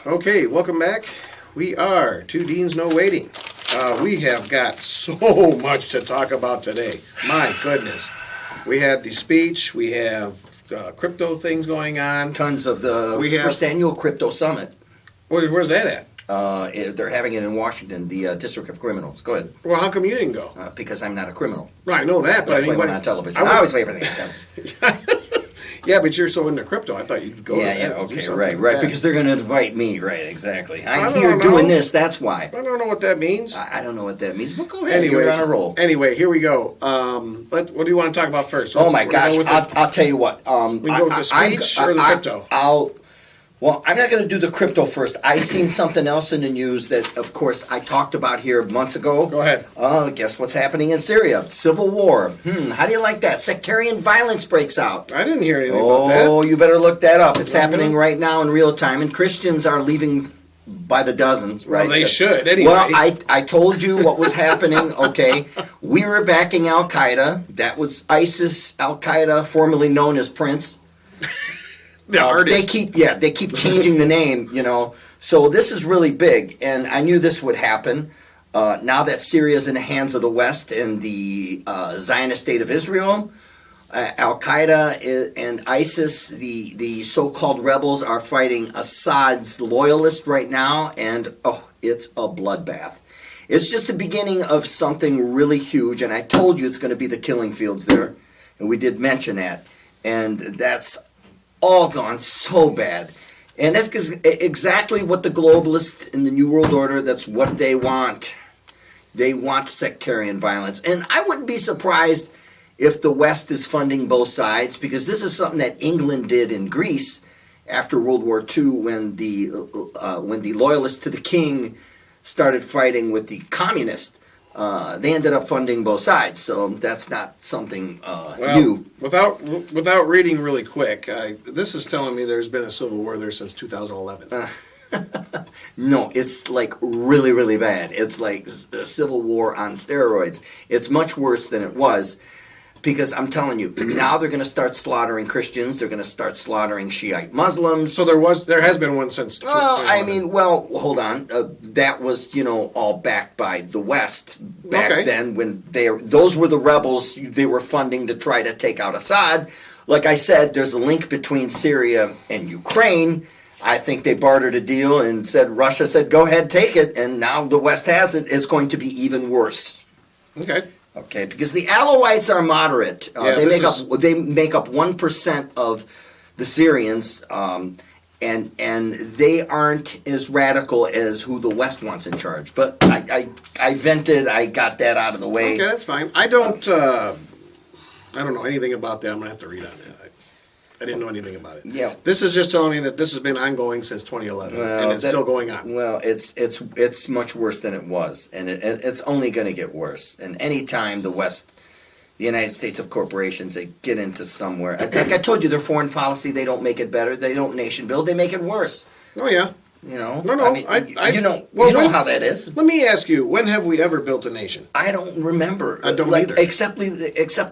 Okay, welcome back. We are Two Deans No Waiting. We have got so much to talk about today. My goodness. We had the speech. We have crypto things going on. Tons of the first annual crypto summit. Where's that at? They're having it in Washington, the District of Criminals. Go ahead. Well, how come you didn't go? Because I'm not a criminal. Right, I know that, but I play one on television. I always play everything on television. Yeah, but you're so into crypto, I thought you'd go to that. Okay, right. Because they're going to invite me, right, exactly. I'm here doing this, that's why. I don't know what that means. I don't know what that means, but go ahead, you're on a roll. Anyway, here we go. What do you want to talk about first? Oh my gosh, I'll tell you what. We go with the speech or the crypto? Well, I'm not going to do the crypto first. I seen something else in the news that, of course, I talked about here months ago. Go ahead. Guess what's happening in Syria? Civil war. How do you like that? Sectarian violence breaks out. I didn't hear anything about that. Oh, you better look that up. It's happening right now in real time, and Christians are leaving by the dozens, right? Well, they should, anyway. Well, I told you what was happening, okay? We were backing Al-Qaeda. That was ISIS, Al-Qaeda, formerly known as Prince. The artist. They keep changing the name, So this is really big, and I knew this would happen. Now that Syria is in the hands of the West and the Zionist State of Israel, Al-Qaeda and ISIS, the so-called rebels, are fighting Assad's loyalists right now, and it's a bloodbath. It's just the beginning of something really huge, and I told you it's going to be the killing fields there, and we did mention that, and that's all gone so bad. And that's exactly what the globalists in the New World Order, that's what they want. They want sectarian violence. And I wouldn't be surprised if the West is funding both sides, because this is something that England did in Greece after World War II when the loyalists to the king started fighting with the communists. They ended up funding both sides, so that's not something new. Without reading really quick, this is telling me there's been a civil war there since 2011. No, it's like really, really bad. It's like a civil war on steroids. It's much worse than it was. Because I'm telling you, now they're going to start slaughtering Christians. They're going to start slaughtering Shiite Muslims. So there has been one since. Hold on. That was all backed by the West back then when those were the rebels they were funding to try to take out Assad. Like I said, there's a link between Syria and Ukraine. I think they bartered a deal and Russia said, go ahead, take it, and now the West has it. It's going to be even worse. Okay, because the Alawites are moderate. They make up 1% of the Syrians, and they aren't as radical as who the West wants in charge. But I vented. I got that out of the way. Okay, that's fine. I don't know anything about that. I'm gonna have to read on that. I didn't know anything about it. Yeah. This is just telling me that this has been ongoing since 2011, and it's still going on. Well, it's much worse than it was, and it's only going to get worse. And any time the West, the United States of corporations, they get into somewhere, like I told you, their foreign policy, they don't make it better. They don't nation build. They make it worse. Oh yeah. No. I mean, you know how that is. Let me ask you: when have we ever built a nation? I don't remember. I don't either. Except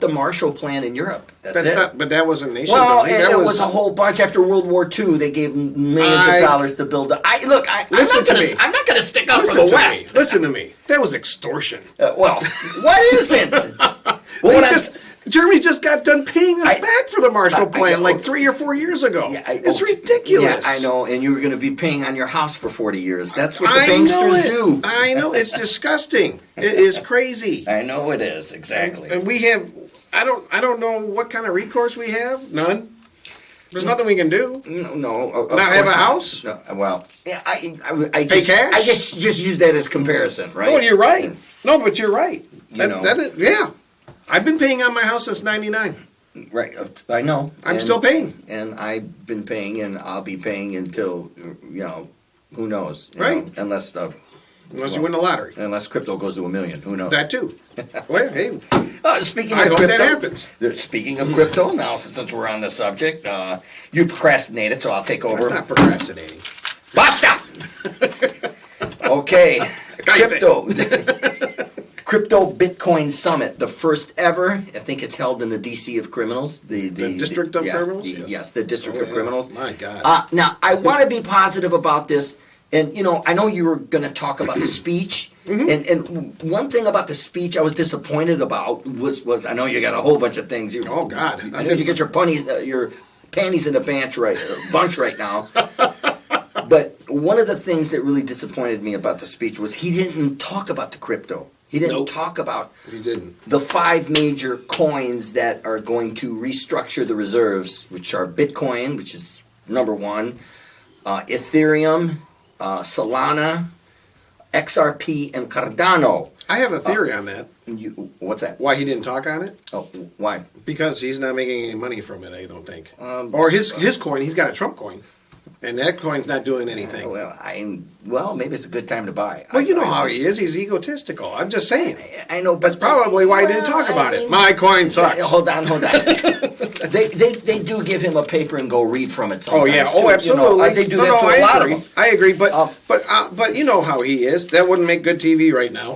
the Marshall Plan in Europe. That's it. But that wasn't nation building. Well, it was a whole bunch after World War II. They gave millions of dollars to build. I'm not going to stick up for the West. Listen to me. That was extortion. What is it? Germany just got done paying us back for the Marshall Plan like 3 or 4 years ago. It's ridiculous. Yeah, I know, and you were going to be paying on your house for 40 years. That's what the banksters do. I know, it's disgusting. It is crazy. I know it is, exactly. And we have, I don't know what kind of recourse we have. None. There's nothing we can do. No. Not have a house? No, well, yeah, pay cash? I just use that as comparison, right? Oh, you're right. No, but you're right. Yeah. I've been paying on my house since '99. Right, I know. I'm still paying. And I've been paying, and I'll be paying until, who knows? Right. Unless you win the lottery. Unless crypto goes to $1 million. Who knows? That too. Well, hey. Speaking of I hope crypto, that happens. Speaking of crypto, now since we're on the subject, you procrastinated, so I'll take over. I'm not procrastinating. Basta! Okay. Crypto. Crypto Bitcoin Summit, the first ever. I think it's held in the DC of Criminals. The District of Criminals? Yes, the District of Criminals. My God. Now, I want to be positive about this And I know you were going to talk about the speech, and one thing about the speech I was disappointed about was I know you got a whole bunch of things. Oh God, I know you get your panties in a bunch right now. But one of the things that really disappointed me about the speech was he didn't talk about the crypto. He didn't talk about the 5 major coins that are going to restructure the reserves, which are Bitcoin, which is number 1, Ethereum, Solana, XRP, and Cardano. I have a theory on that. What's that? Why he didn't talk on it? Oh, why? Because he's not making any money from it, I don't think. Or his coin, he's got a Trump coin. And that coin's not doing anything. Well, maybe it's a good time to buy. Well, you know how he is. He's egotistical. I'm just saying. I know, but that's probably why he didn't talk about it. My coin sucks. Hold on. they do give him a paper and go read from it sometimes. Oh yeah. Oh, absolutely. They do that to a lot of them. I agree. But you know how he is. That wouldn't make good TV right now.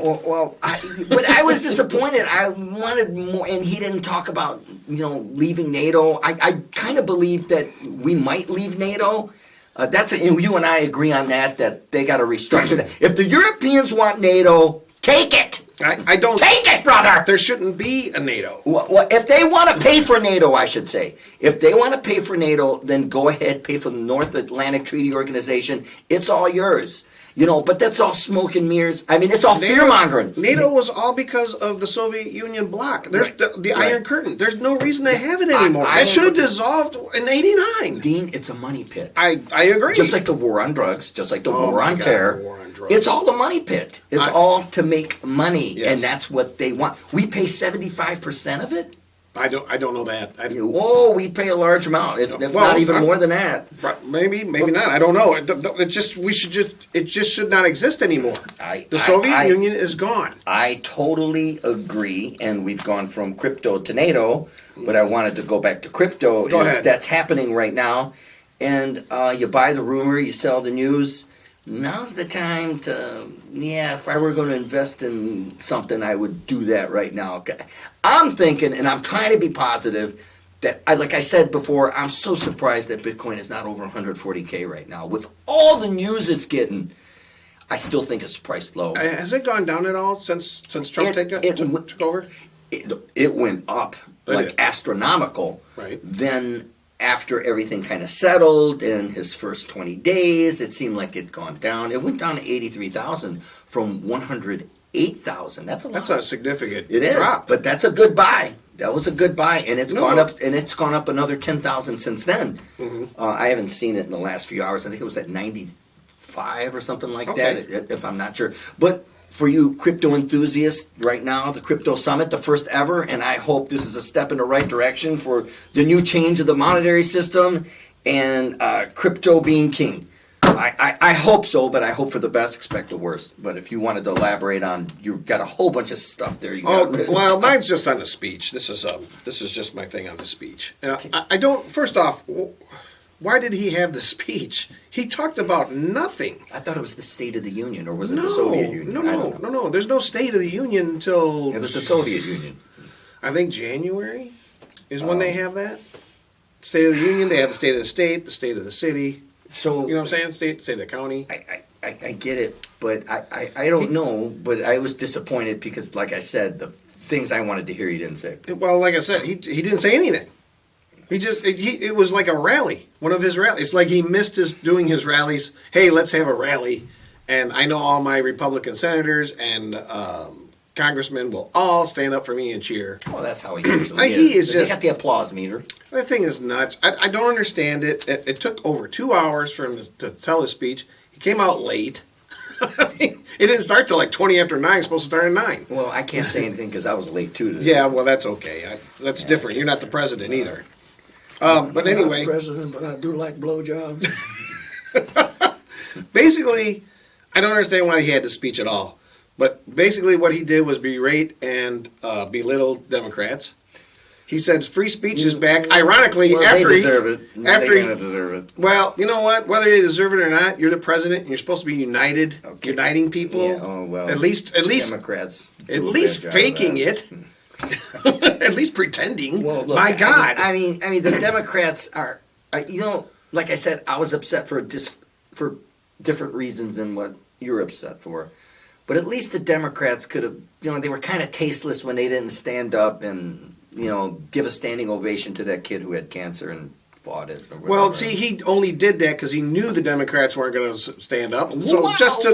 But I was disappointed. I wanted more, and he didn't talk about leaving NATO. I kind of believe that we might leave NATO. You and I agree on that they got to restructure that. If the Europeans want NATO, take it. I don't take it, brother. There shouldn't be a NATO. Well, if they want to pay for NATO, I should say. If they want to pay for NATO, then go ahead, pay for the North Atlantic Treaty Organization. It's all yours. But that's all smoke and mirrors. I mean, it's all fear-mongering. NATO was all because of the Soviet Union bloc. There's the Iron Curtain. There's no reason to have it anymore. It should have dissolved in '89. Dean, it's a money pit. I agree. Just like the war on drugs, just like the war on terror. The war on drugs. It's all the money pit. It's all to make money, yes. And that's what they want. We pay 75% of it. I don't know that. We pay a large amount, if not even more than that. Maybe not. I don't know. It just should not exist anymore. The Soviet Union is gone. I totally agree, and we've gone from crypto to NATO, but I wanted to go back to crypto. Go ahead. That's happening right now, and you buy the rumor, you sell the news. Now's the time to, if I were going to invest in something, I would do that right now. I'm thinking, and I'm trying to be positive, that, like I said before, I'm so surprised that Bitcoin is not over 140K right now. With all the news it's getting, I still think it's priced low. Has it gone down at all since Trump took over? It went up, astronomical. Right. Then after everything kind of settled in his first 20 days, it seemed like it'd gone down. It went down to 83,000 from 108,000. That's a lot. That's a significant drop. But that's a good buy. That was a good buy, and it's gone up. And it's gone up another 10,000 since then. Mm-hmm. I haven't seen it in the last few hours. I think it was at 95 or something like that, if I'm not sure. But for you crypto enthusiasts right now, the Crypto Summit, the first ever, and I hope this is a step in the right direction for the new change of the monetary system and crypto being king. I hope so, but I hope for the best, expect the worst. But if you wanted to elaborate on, you've got a whole bunch of stuff there. Mine's just on the speech. This is just my thing on the speech. I don't. First off, why did he have the speech? He talked about nothing. I thought it was the State of the Union, or was it the Soviet Union? No. There's no State of the Union until... It was the Soviet Union. I think January is when they have that. State of the Union, they have the State of the State, the State of the City. So, you know what I'm saying? State of the county. I get it, but I don't know. But I was disappointed because, like I said, the things I wanted to hear he didn't say. Well, like I said, he didn't say anything. It was like a rally, one of his rallies. It's like he missed doing his rallies. Hey, let's have a rally. And I know all my Republican senators and congressmen will all stand up for me and cheer. Well, that's how he usually is. He got the applause meter. That thing is nuts. I don't understand it. It took over 2 hours for him to tell his speech. He came out late. It didn't start till like 20 after 9. It's supposed to start at 9. Well, I can't say anything because I was late too. Yeah, well, that's okay. That's different. You're not the president either. But anyway, I'm not president, but I do like blowjobs. Basically, I don't understand why he had the speech at all. But basically, what he did was berate and belittle Democrats. He said free speech is back. Ironically, they deserve it. They're gonna deserve it. Well, you know what? Whether they deserve it or not, you're the president, and you're supposed to be uniting people. Yeah, oh, well, at least Democrats. At least faking it. At least pretending. Well, look, my God. I mean, the Democrats are. Like I said, I was upset for different reasons than what you're upset for. But at least the Democrats could have, they were kind of tasteless when they didn't stand up and, give a standing ovation to that kid who had cancer and fought it. Or whatever. Well, see, he only did that because he knew the Democrats weren't going to stand up. So Wow, just to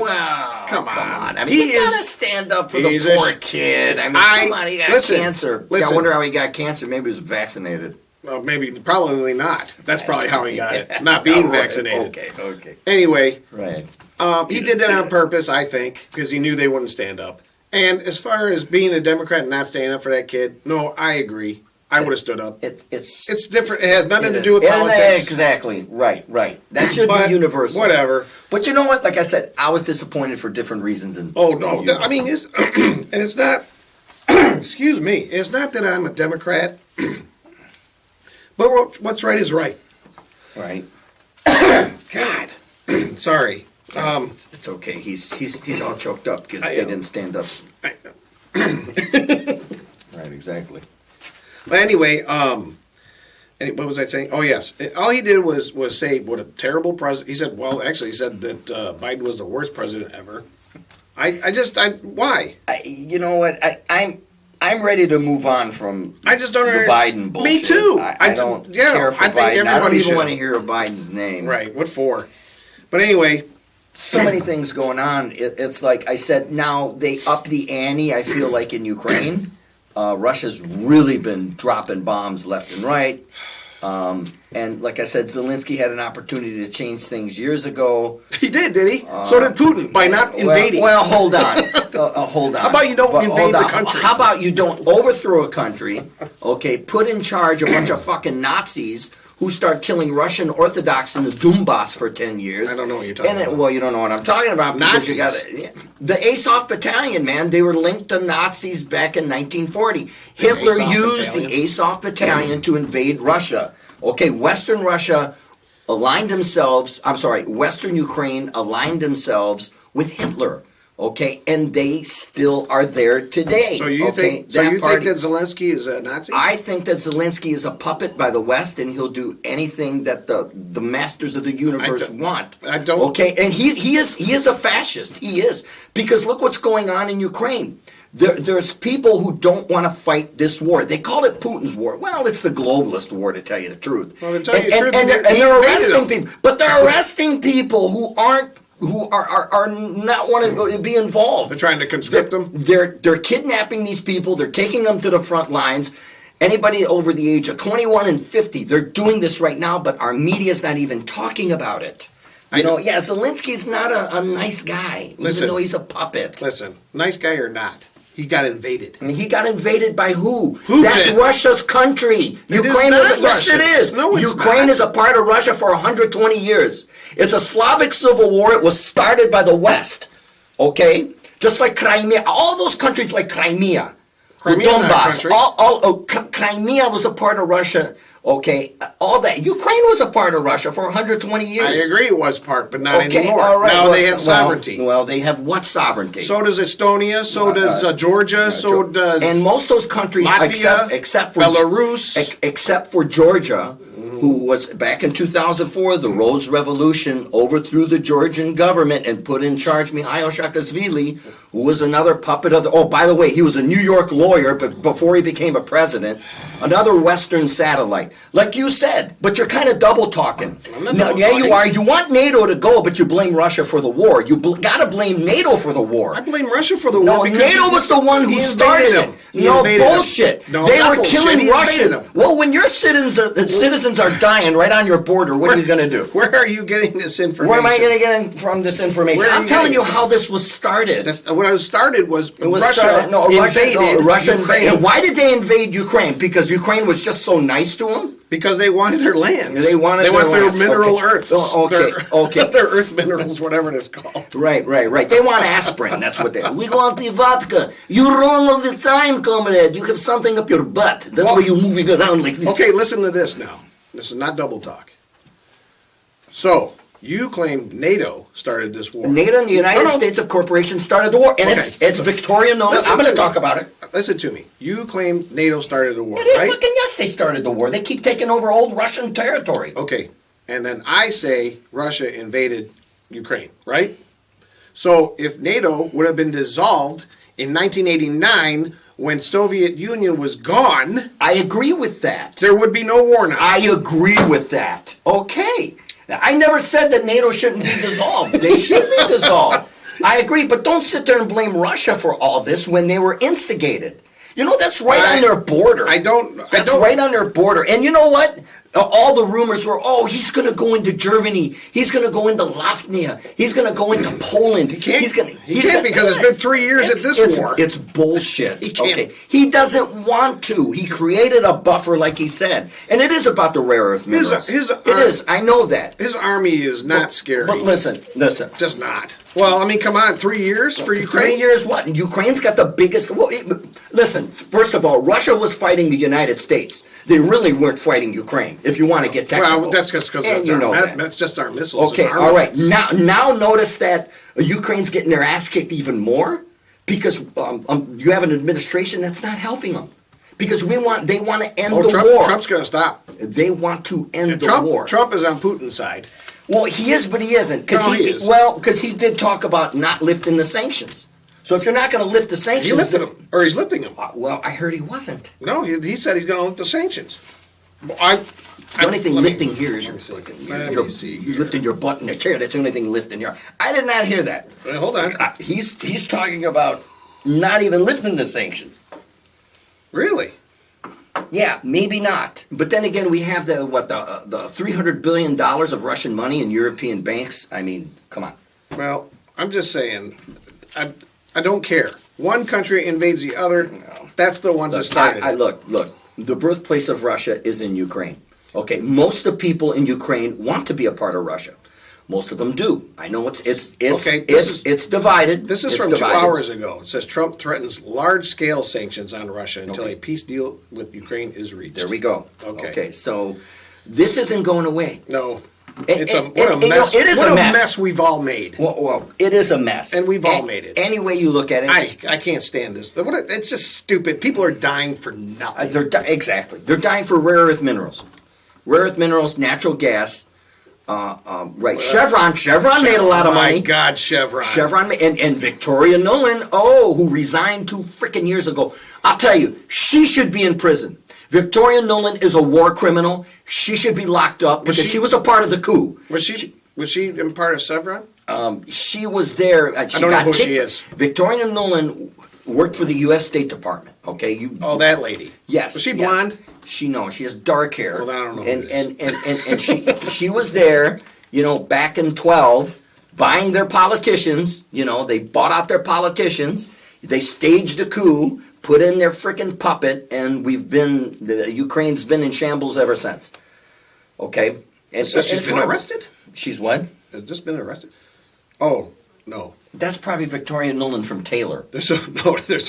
come on. I mean, he you gotta is stand up for the he's poor a- kid. I mean, come on, he got cancer. I wonder how he got cancer. Maybe he was vaccinated. Well, probably not. That's probably how he got it. Not being vaccinated. Okay. Anyway, Right. he did that on purpose, I think, because he knew they wouldn't stand up. And as far as being a Democrat and not standing up for that kid, no, I agree. I would have stood up. It's different. It has nothing to is. do with politics. Exactly. Right. That should be universal. Whatever. But you know what? Like I said, I was disappointed for different reasons. Oh no! I mean, it's and it's not. Excuse me. It's not that I'm a Democrat, but what's right is right. Right. God, sorry. It's okay. He's all choked up because they didn't stand up. Right. Exactly. But anyway, what was I saying? Oh yes, all he did was say what a terrible president. He said, well, actually, he said that Biden was the worst president ever. Why? You know what? I'm ready to move on from. I just don't the Biden bullshit. Me too. I don't care for I think Biden. I don't even should. want to hear Biden's name. Right. What for? But anyway. So many things going on. It's like I said, now they up the ante, I feel like, in Ukraine. Russia's really been dropping bombs left and right. And like I said, Zelensky had an opportunity to change things years ago. He did he? So did Putin, by not invading. Well, hold on. Hold on. How about you don't invade the country? How about you don't overthrow a country, okay, put in charge a bunch of fucking Nazis who start killing Russian Orthodox in the Donbass for 10 years. I don't know what you're talking about. Well, you don't know what I'm talking about. Because Nazis. The Azov Battalion, man, they were linked to Nazis back in 1940. Hitler used the Azov Battalion to invade Russia. Okay, Western Russia aligned themselves, Western Ukraine aligned themselves with Hitler. Okay, and they still are there today. So you think that Zelensky is a Nazi? I think that Zelensky is a puppet by the West, and he'll do anything that the masters of the universe want. I don't. Okay, and he is a fascist. He is, because look what's going on in Ukraine. There's people who don't want to fight this war. They call it Putin's war. Well, it's the globalist war, to tell you the truth. Well, to tell you the truth, and they're arresting people, but they're arresting people who are not want to be involved. They're trying to conscript them. They're kidnapping these people. They're taking them to the front lines. Anybody over the age of 21 and 50, they're doing this right now, but our media's not even talking about it. Zelensky's not a nice guy, even though he's a puppet. Listen, nice guy or not, he got invaded. I mean, he got invaded by who? Who That's did? Russia's country. Ukraine is yes, it is. No, it's Ukraine not. is a part of Russia for 120 years. It's a Slavic civil war. It was started by the West. Okay, just like Crimea. All those countries like Crimea, the Donbass. Crimea was a part of Russia. Okay, all that. Ukraine was a part of Russia for 120 years. I agree it was part, but not anymore. All right. Now they have sovereignty. Well, they have what sovereignty? So does Estonia, so does Georgia, so does and most of those countries, Latvia, except for Belarus. Except for Georgia, who was back in 2004, the Rose Revolution overthrew the Georgian government and put in charge Mikhail Saakashvili, who was another puppet of the... Oh, by the way, he was a New York lawyer, but before he became a president, another Western satellite. Like you said, but you're kind of double talking. You are. You want NATO to go, but you blame Russia for the war. You got to blame NATO for the war. I blame Russia for the war. No, because NATO was the one who started it. No, bullshit. No, they were bullshit. killing Russians. Well, when your citizens are dying right on your border, what are you going to do? Where are you getting this information? Where am I going to get from this information? I'm telling you how this was started. What I started was Russia invaded Ukraine. Why did they invade Ukraine? Because Ukraine was just so nice to them? Because they wanted their lands. They want their mineral earths. Okay. Their earth minerals, whatever it is called. Right. They want aspirin. That's what they... We want the vodka. You're wrong all the time, comrade. You have something up your butt. That's why you're moving around like this. Okay, listen to this now. This is not double talk. So, you claim NATO started this war. NATO and the United States of Corporation started the war. And it's Victorian. I'm going to talk about it. Listen to me. You claim NATO started the war, right? Fucking yes, they started the war. They keep taking over old Russian territory. Okay. And then I say Russia invaded Ukraine, right? So if NATO would have been dissolved in 1989 when Soviet Union was gone, I agree with that. there would be no war now. I agree with that. Okay. Now, I never said that NATO shouldn't be dissolved. They should be dissolved. I agree, but don't sit there and blame Russia for all this when they were instigated. You know, that's right on their border. That's right on their border. And you know what? All the rumors were, oh, he's going to go into Germany. He's going to go into Latvia. He's going to go into Poland. He can't because it's been 3 years at this war. It's bullshit. He can't. Okay. He doesn't want to. He created a buffer, like he said. And it is about the rare earth minerals. It is. I know that. His army is not scary. But listen. Just not. Well, I mean, come on, 3 years for Ukraine? 3 years what? Ukraine's got the biggest... Well, listen, first of all, Russia was fighting the United States. They really weren't fighting Ukraine, if you want to get technical. Well, that's just because that's just our missiles. Okay, all right. Now notice that Ukraine's getting their ass kicked even more because you have an administration that's not helping them. Because they want to end the war. Trump's going to stop. They want to end the war. Trump is on Putin's side. Well, he is, but he isn't. He is. Well, because he did talk about not lifting the sanctions. So if you're not going to lift the sanctions... He lifted them, or he's lifting them. Well, I heard he wasn't. No, he said he's going to lift the sanctions. The only thing lifting here is you're lifting your butt in the chair. That's the only thing lifting here. I did not hear that. Wait, hold on. He's talking about not even lifting the sanctions. Really? Yeah, maybe not. But then again, we have the $300 billion of Russian money in European banks. I mean, come on. Well, I'm just saying, I don't care. One country invades the other. That's the ones that started it. Look. The birthplace of Russia is in Ukraine. Okay, most of the people in Ukraine want to be a part of Russia. Most of them do. I know it's divided. This is from 2 hours ago. It says Trump threatens large-scale sanctions on Russia until a peace deal with Ukraine is reached. There we go. Okay, so this isn't going away. No. What a mess. It is what a a mess. mess we've all made. Well, it is a mess. And we've all made it. Any way you look at it. I can't stand this. It's just stupid. People are dying for nothing. Exactly. They're dying for rare earth minerals. Rare earth minerals, natural gas. Right. Chevron made a lot of money. My God, Chevron. And Victoria Nuland, who resigned 2 freaking years ago. I'll tell you, she should be in prison. Victoria Nuland is a war criminal. She should be locked up because she was a part of the coup. Was she in part of Chevron? She was there. I don't know who she is. Victoria Nuland worked for the U.S. State Department. Okay, that lady. Yes. Was she blonde? She has dark hair. Well, I don't know. And she was there. Back in 12, buying their politicians. They bought out their politicians. They staged a coup, put in their freaking puppet, and Ukraine's been in shambles ever since. Okay? And so she's been arrested? She's what? Has just been arrested? Oh, no. That's probably Victoria Nuland from Taylor. There's a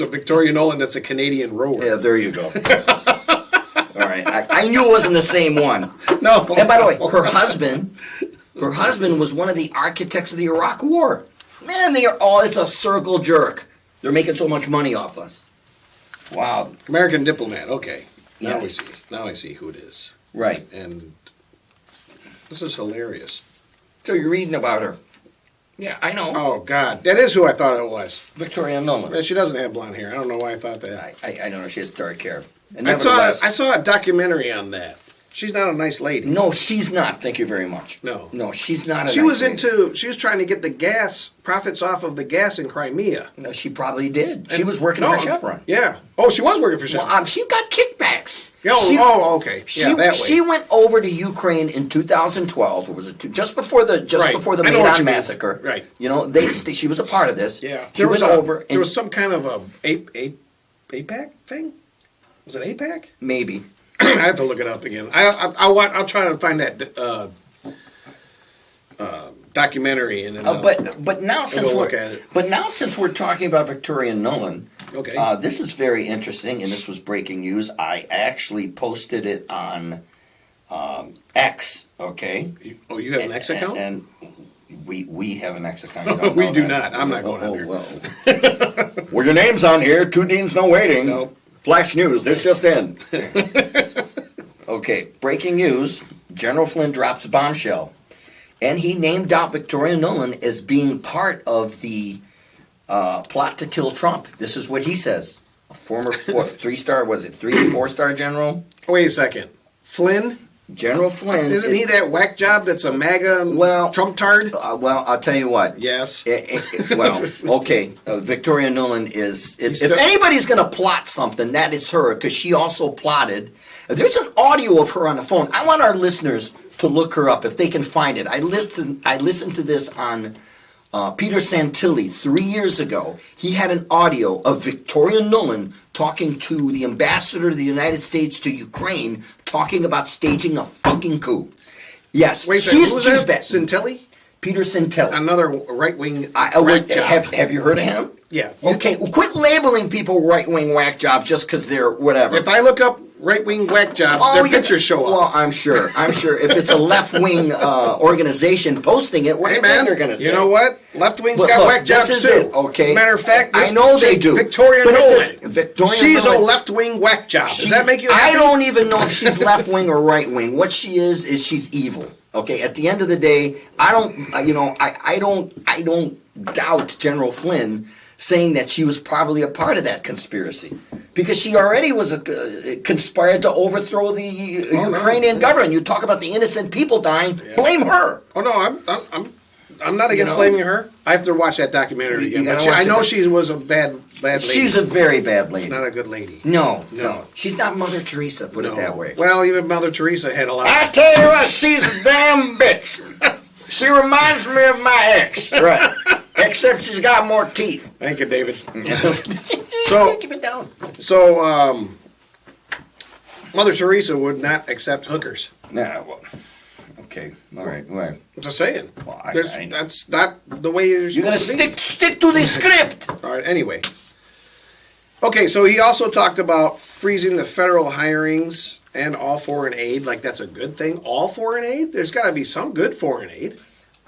Victoria Nuland that's a Canadian rower. Yeah, there you go. All right. I knew it wasn't the same one. No. And by the way, her husband was one of the architects of the Iraq War. Man, it's a circle jerk. They're making so much money off us. Wow. American diplomat. Okay. Now Yes. we see. Now I see who it is. Right. And this is hilarious. So you're reading about her. Yeah, I know. Oh, God. That is who I thought it was. Victoria Nuland. Man, she doesn't have blonde hair. I don't know why I thought that. I don't know. She has dark hair. And I saw a documentary on that. She's not a nice lady. No, she's not. Thank you very much. No, she's not. She was trying to get the gas profits off of the gas in Crimea. No, she probably did. She was working for Chevron. Yeah. Oh, she was working for Chevron. Well, she got kickbacks. Okay. Yeah, that way. She went over to Ukraine in 2012. Or was it just before the Maidan massacre? Right. She was a part of this. Yeah. She went over. There was some kind of a APAC thing. Was it APAC? Maybe. I have to look it up again. I'll try to find that documentary and then but now since we're talking about Victoria Nuland, okay, this is very interesting, and this was breaking news. I actually posted it on X. Okay. You have an X account? And we have an X account. You we do not. I'm not going on there. Well, well, your name's on here. 2 Deans, no waiting. No. Flash news. This just in. Okay, breaking news. General Flynn drops a bombshell. And he named out Victoria Nuland as being part of the plot to kill Trump. This is what he says. A former 3-star, was it 3 or 4-star general? Wait a second. Flynn? General Flynn. Isn't he that whack job that's a MAGA Trump tard? Well, I'll tell you what. Yes. Okay. Victoria Nuland is. If anybody's going to plot something, that is her, because she also plotted. There's an audio of her on the phone. I want our listeners to look her up if they can find it. I listened to this on Peter Santilli 3 years ago. He had an audio of Victoria Nuland talking to the ambassador of the United States to Ukraine, talking about staging a fucking coup. Yes, wait a second, who's that? Santilli? Peter Santilli. Another right-wing whack job. Have you heard of him? Yeah. Okay, well, quit labeling people right-wing whack jobs just because they're whatever. If I look up right-wing whack job, their pictures show up. Well, I'm sure. If it's a left-wing organization posting it, what do you think they're going to say? You know what? Left-wing's got whack jobs too. It, okay? As a matter of fact, I know they do. Victoria Nuland. She's a Nuland, left-wing whack job. Does that make you happy? I don't even know if she's left-wing or right-wing. What she is she's evil. Okay, at the end of the day, I don't doubt General Flynn saying that she was probably a part of that conspiracy, because she already was conspired to overthrow the Ukrainian government. You talk about the innocent people dying, blame her. Oh no, I'm not against blaming her. I have to watch that documentary again. But I know she was a bad lady. She's a very bad lady. She's not a good lady. No. She's not Mother Teresa, put it that way. Well, even Mother Teresa had a lot. I tell you what, she's a damn bitch. She reminds me of my ex. Right. Except she's got more teeth. Thank you, David. So, keep it down. So, Mother Teresa would not accept hookers. Nah, well, okay, all right. I'm just saying. Well, that's not the way you're supposed to be. Stick to the script. All right, anyway. Okay, so he also talked about freezing the federal hirings and all foreign aid. Like, that's a good thing. All foreign aid? There's got to be some good foreign aid.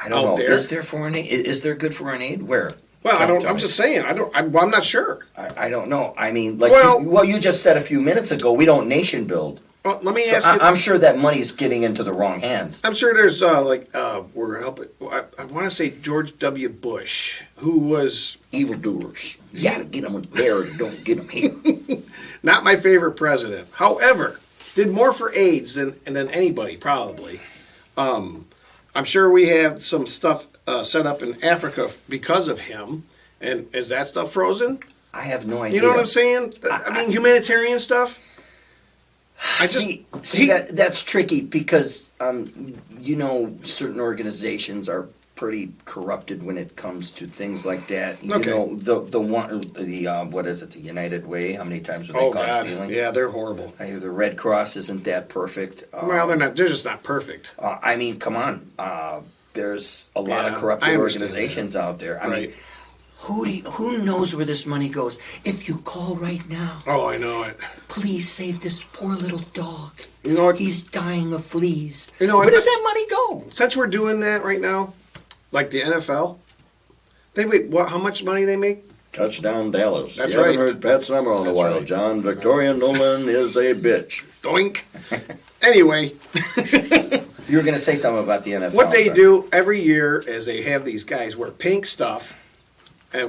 I don't know. There. Is there foreign aid? Is there good foreign aid? Where? Well, I don't. I'm just saying. I'm not sure. I don't know. I mean, like, you just said a few minutes ago, we don't nation build. Well, let me ask you. I'm sure that money's getting into the wrong hands. I'm sure there's we're helping. I want to say George W. Bush, who was evildoers. You gotta get them there, don't get them here. Not my favorite president. However, did more for AIDS than anybody probably. I'm sure we have some stuff set up in Africa because of him. And is that stuff frozen? I have no idea. You know what I'm saying? I mean, humanitarian stuff. That's tricky because certain organizations are pretty corrupted when it comes to things like that. You know, what is it? The United Way. How many times are they caught stealing? Yeah, they're horrible. The Red Cross isn't that perfect. Well, they're not. They're just not perfect. I mean, come on. There's a lot of corrupted organizations out there. I mean, who knows where this money goes? If you call right now. Oh, I know it. Please save this poor little dog. You know what? He's dying of fleas. You know what? Where does that money go? Since we're doing that right now, like the NFL, how much money they make? Touchdown Dallas. That's you right. Haven't heard Pat Summer on a while, right. John. Victoria Nuland is a bitch. Doink. Anyway. You were going to say something about the NFL. What they do every year is they have these guys wear pink stuff,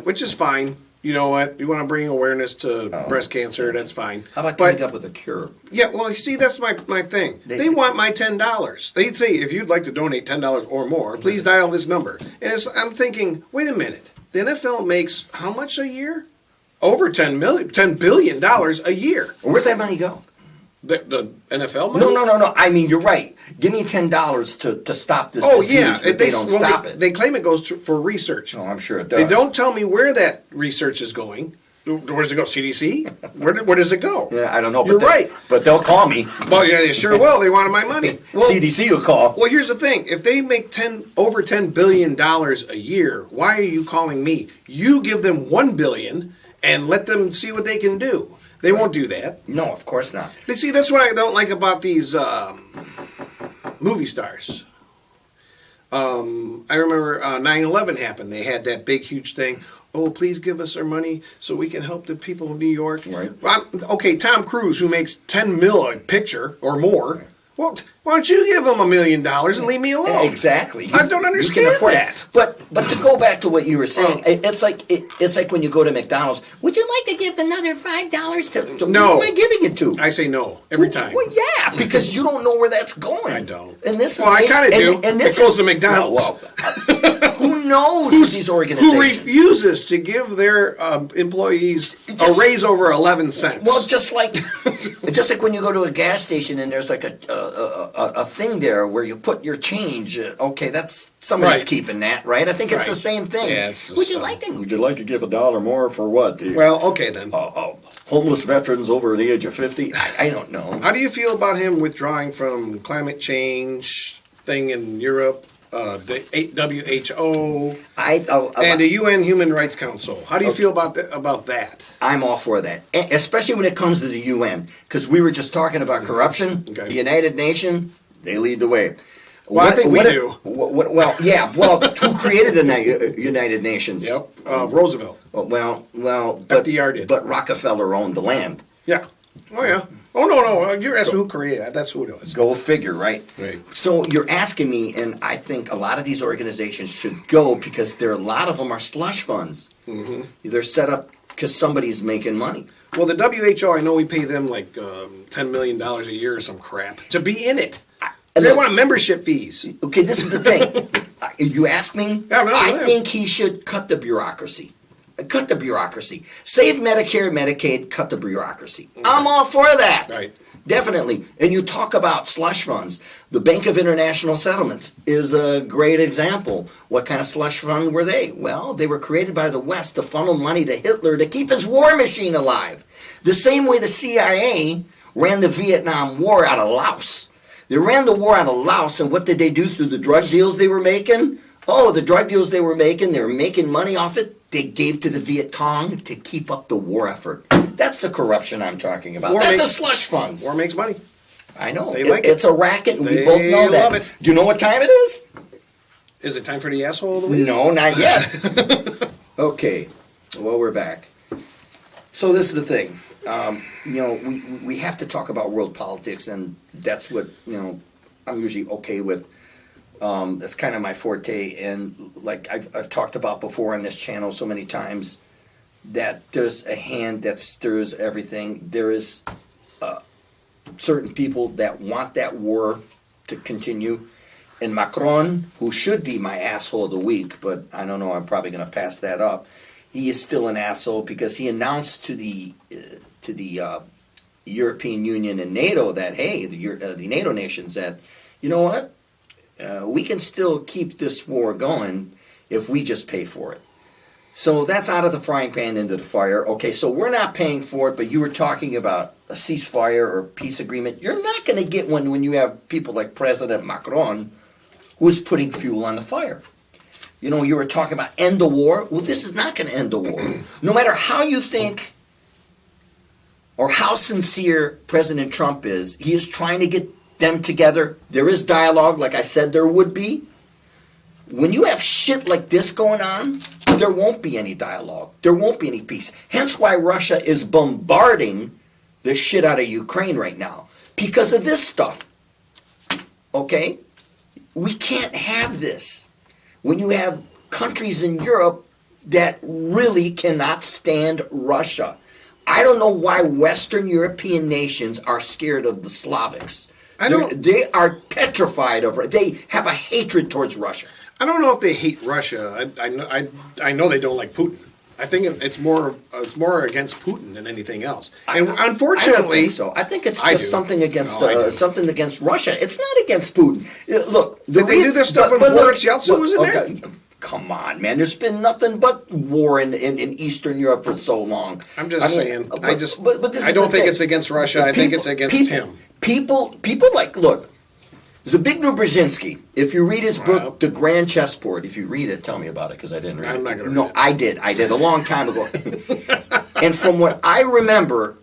which is fine. You know what? You want to bring awareness to breast cancer, that's fine. How about coming up with a cure? Yeah, well, you see, that's my thing. They want my $10. They say, if you'd like to donate $10 or more, please dial this number. And I'm thinking, wait a minute. The NFL makes how much a year? Over $10 billion a year. Where's that money go? The NFL money? No. I mean, you're right. Give me $10 to stop this disease, but they don't stop it. They claim it goes for research. Oh, I'm sure it does. They don't tell me where that research is going. Where does it go? CDC? Where does it go? Yeah, I don't know. You're right. But they'll call me. Well, yeah, they sure will. They wanted my money. Well, CDC will call. Well, here's the thing. If they make over $10 billion a year, why are you calling me? You give them $1 billion and let them see what they can do. They won't do that. No, of course not. See, that's what I don't like about these movie stars. I remember 9/11 happened. They had that big, huge thing. Oh, please give us our money so we can help the people of New York. Right. Okay, Tom Cruise, who makes $10 million a picture or more. Right. Well, Why don't you give them $1 million and leave me alone? Exactly. I don't You understand can afford that. But to go back to what you were saying, Oh. it's like when you go to McDonald's. Would you like to give another $5 to No. who am I giving it to? I say no every time. Well, yeah, because you don't know where that's going. I don't. And this, Well, I kind of do. And It this goes is- to McDonald's. Who knows with these Who organizations? refuses to give their employees a Just- raise over 11 cents? Well, just like when you go to a gas station and there's like a thing there where you put your change. Okay, that's somebody's Right. keeping that, right? I think it's the Right. same thing. Yeah, it's the Would you same. like to? Would you like to give $1 more for what? Well, okay then. Homeless veterans over the age of 50? I don't know. How do you feel about him withdrawing from climate change thing in Europe, the WHO, and the UN Human Rights Council? How do you feel about that? I'm all for that, especially when it comes to the UN, because we were just talking about corruption. Okay. The United Nations, they lead the way. Well, I think we do. Well, yeah. Well, who created the United Nations? Yep. Roosevelt. Well, but FDR did. But Rockefeller owned the land. Yeah. Oh, yeah. Oh, no. You're asking who created it. That's who it was. Go figure, right? Right. So you're asking me, and I think a lot of these organizations should go because a lot of them are slush funds. Mm-hmm. They're set up because somebody's making money. Well, the WHO, I know we pay them like $10 million a year or some crap to be in it. And They look- want membership fees. Okay, this is the thing. You ask me, Yeah, no, I yeah. think he should cut the bureaucracy. Cut the bureaucracy. Save Medicare, Medicaid, cut the bureaucracy. I'm all for that. Right. Definitely. And you talk about slush funds. The Bank of International Settlements is a great example. What kind of slush fund were they? Well, they were created by the West to funnel money to Hitler to keep his war machine alive. The same way the CIA ran the Vietnam War out of Laos. They ran the war out of Laos, and what did they do through the drug deals they were making? Oh, the drug deals they were making money off it. They gave to the Viet Cong to keep up the war effort. That's the corruption I'm talking about. War That's makes- a slush funds. War makes money. I know. They like it. It's a racket, and we They both know that. love it. Do you know what time it is? Is it time for the asshole of the week? No, not yet. Okay, well, we're back. So this is the thing. We have to talk about world politics, and that's what, I'm usually okay with. That's kind of my forte, and like I've talked about before on this channel so many times, that there's a hand that stirs everything. There is certain people that want that war to continue. And Macron, who should be my asshole of the week, but I don't know, I'm probably going to pass that up. He is still an asshole because he announced to the European Union and NATO that, hey, the NATO nations, that, you know what, we can still keep this war going if we just pay for it. So that's out of the frying pan into the fire. Okay, so we're not paying for it, but you were talking about a ceasefire or peace agreement. You're not going to get one when you have people like President Macron, who's putting fuel on the fire. You were talking about end the war. Well, this is not going to end the war. No matter how you think or how sincere President Trump is, he is trying to get them together. There is dialogue, like I said there would be. When you have shit like this going on, there won't be any dialogue. There won't be any peace. Hence why Russia is bombarding the shit out of Ukraine right now. Because of this stuff. Okay? We can't have this. When you have countries in Europe that really cannot stand Russia. I don't know why Western European nations are scared of the Slavics. They are petrified of it. They have a hatred towards Russia. I don't know if they hate Russia. I know they don't like Putin. I think it's more against Putin than anything else. And unfortunately, I don't think so. I think it's I just do. something against No, I do. something against Russia. It's not against Putin. Look, Did they do this stuff when Boris Yeltsin was in there? Come on, man. There's been nothing but war in Eastern Europe for so long. I'm just saying. But this I is don't the think thing. it's against Russia. I think it's against him. People like, look, Zbigniew Brzezinski, if you read his book, The Grand Chessboard, if you read it, tell me about it, because I didn't read it. I'm not gonna No, read it. I did a long time ago. And from what I remember,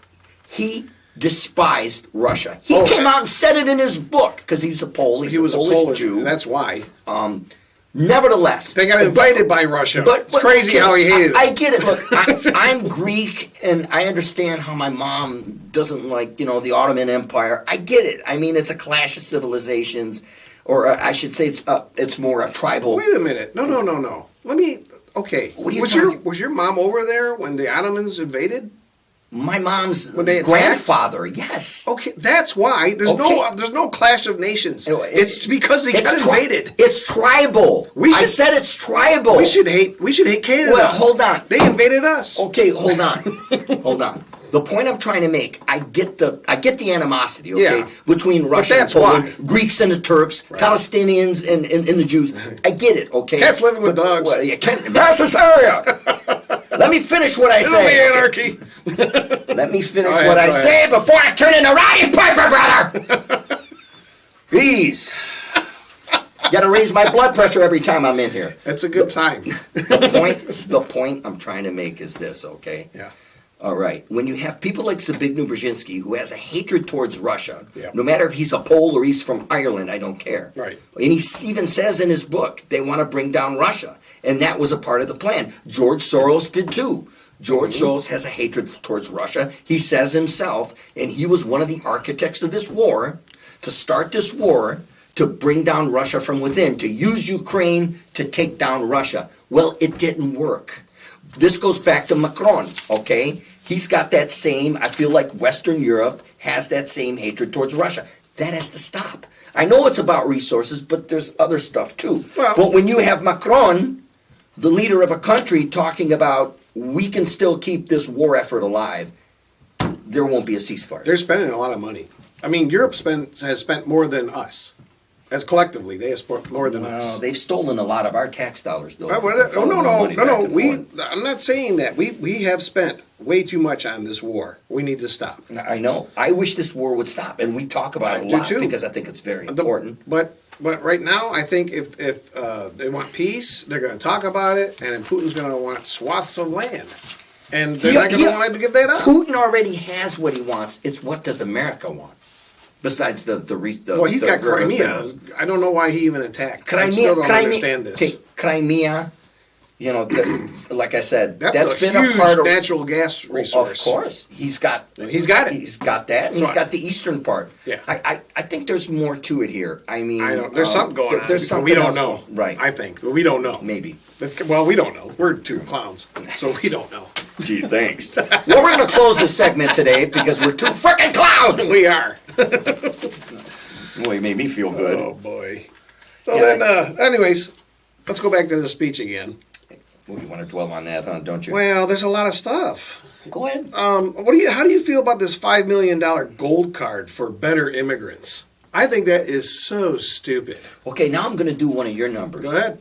he despised Russia. He came out and said it in his book, because he's a Pole, He was a Polish Polish Jew. Jew. That's why. Nevertheless, They got invited by Russia. It's crazy okay, how he hated I it. get it. Look, I'm Greek, and I understand how my mom doesn't like, the Ottoman Empire. I get it. I mean, it's a clash of civilizations, or I should say, it's more a tribal. Wait a minute. No. Let me. Okay. What are you was talking- your mom over there when the Ottomans invaded? My mom's When they attacked? grandfather, yes. Okay, that's why there's no clash of nations. It's because they got invaded. It's tribal. I said it's tribal. We should hate Canada. Well, hold on. They invaded us. Okay, hold on. Hold on. The point I'm trying to make, I get the animosity, okay, Yeah. between Russia and that's Poland, why. Greeks and the Turks, Palestinians and the Jews. I get it, okay. Cats living with dogs. Well, you can't. That's Syria. Let me finish what I It'll say. be anarchy. Let me finish Go ahead, what I go ahead. say before I turn into Roddy Piper, brother. Please. Got to raise my blood pressure every time I'm in here. That's a good time. The point I'm trying to make is this, okay? Yeah. All right. When you have people like Zbigniew Brzezinski, who has a hatred towards Russia, Yeah. no matter if he's a Pole or he's from Ireland, I don't care. Right. And he even says in his book they want to bring down Russia, and that was a part of the plan. George Soros did too. George Soros has a hatred towards Russia. He says himself, and he was one of the architects of this war, to start this war, to bring down Russia from within, to use Ukraine to take down Russia. Well, it didn't work. This goes back to Macron, okay? He's got that same, I feel like Western Europe has that same hatred towards Russia. That has to stop. I know it's about resources, but there's other stuff too. Well- but when you have Macron, the leader of a country, talking about we can still keep this war effort alive, there won't be a ceasefire. They're spending a lot of money. I mean, Europe has spent more than us. As collectively, they have spent more than us. They've stolen a lot of our tax dollars, though. Oh, no. I'm not saying that. We have spent way too much on this war. We need to stop. I know. I wish this war would stop, and we talk about it a do lot too. because I think it's very important. But right now, I think if they want peace, they're going to talk about it, and then Putin's going to want swaths of land, and they're not going to want to give that up. Putin already has what he wants. It's what does America want? Besides the Well, he's got Crimea. I don't know why he even attacked. I still don't understand this. Okay, Crimea. Like I said, that's a been huge a part of natural gas resource. Of course, he's got And he's got it. He's got that, and So he's got the eastern part. Yeah. I think there's more to it here. I mean, I don't. There's something going on. There's something we don't else know. right? I think, but we don't know. Maybe. Well, we don't know. We're two clowns, so we don't know. Gee, thanks. Well, we're going to close this segment today because we're two freaking clowns. We are. Well, he made me feel good. Oh boy. So Yeah. then, anyways, let's go back to the speech again. Well, you want to dwell on that, huh? Don't you? Well, there's a lot of stuff. Go ahead. How do you feel about this $5 million gold card for better immigrants? I think that is so stupid. Okay, now I'm going to do one of your numbers. Go ahead.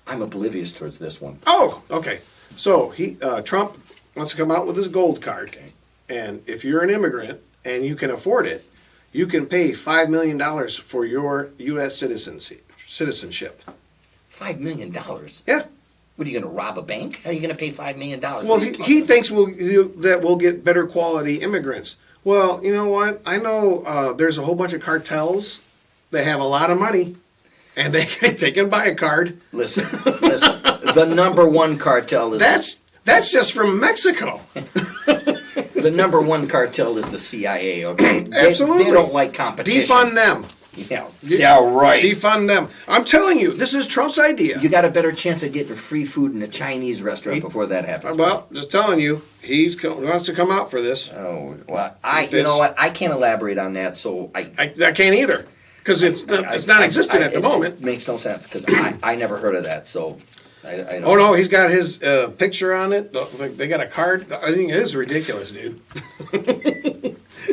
I'm oblivious towards this one. Oh, okay. So Trump wants to come out with his gold card, and if you're an immigrant and you can afford it, you can pay $5 million for your U.S. citizenship. $5 million. Yeah. What are you going to rob a bank? How are you going to pay $5 million? Well, he thinks that we'll get better quality immigrants. Well, you know what? I know there's a whole bunch of cartels that have a lot of money, and they can buy a card. Listen. The number one cartel is That's just from Mexico. the number one cartel is the CIA. Okay, Absolutely. They don't like competition. Defund them. Yeah, right. Defund them. I'm telling you, this is Trump's idea. You got a better chance of getting free food in a Chinese restaurant before that happens. Well, just telling you, he wants to come out for this. Oh well, you This. know what? I can't elaborate on that, so I can't either because it's non-existent at the moment. It makes no sense because I never heard of that. So I don't. Oh no, he's got his picture on it. They got a card. I think it is ridiculous, dude.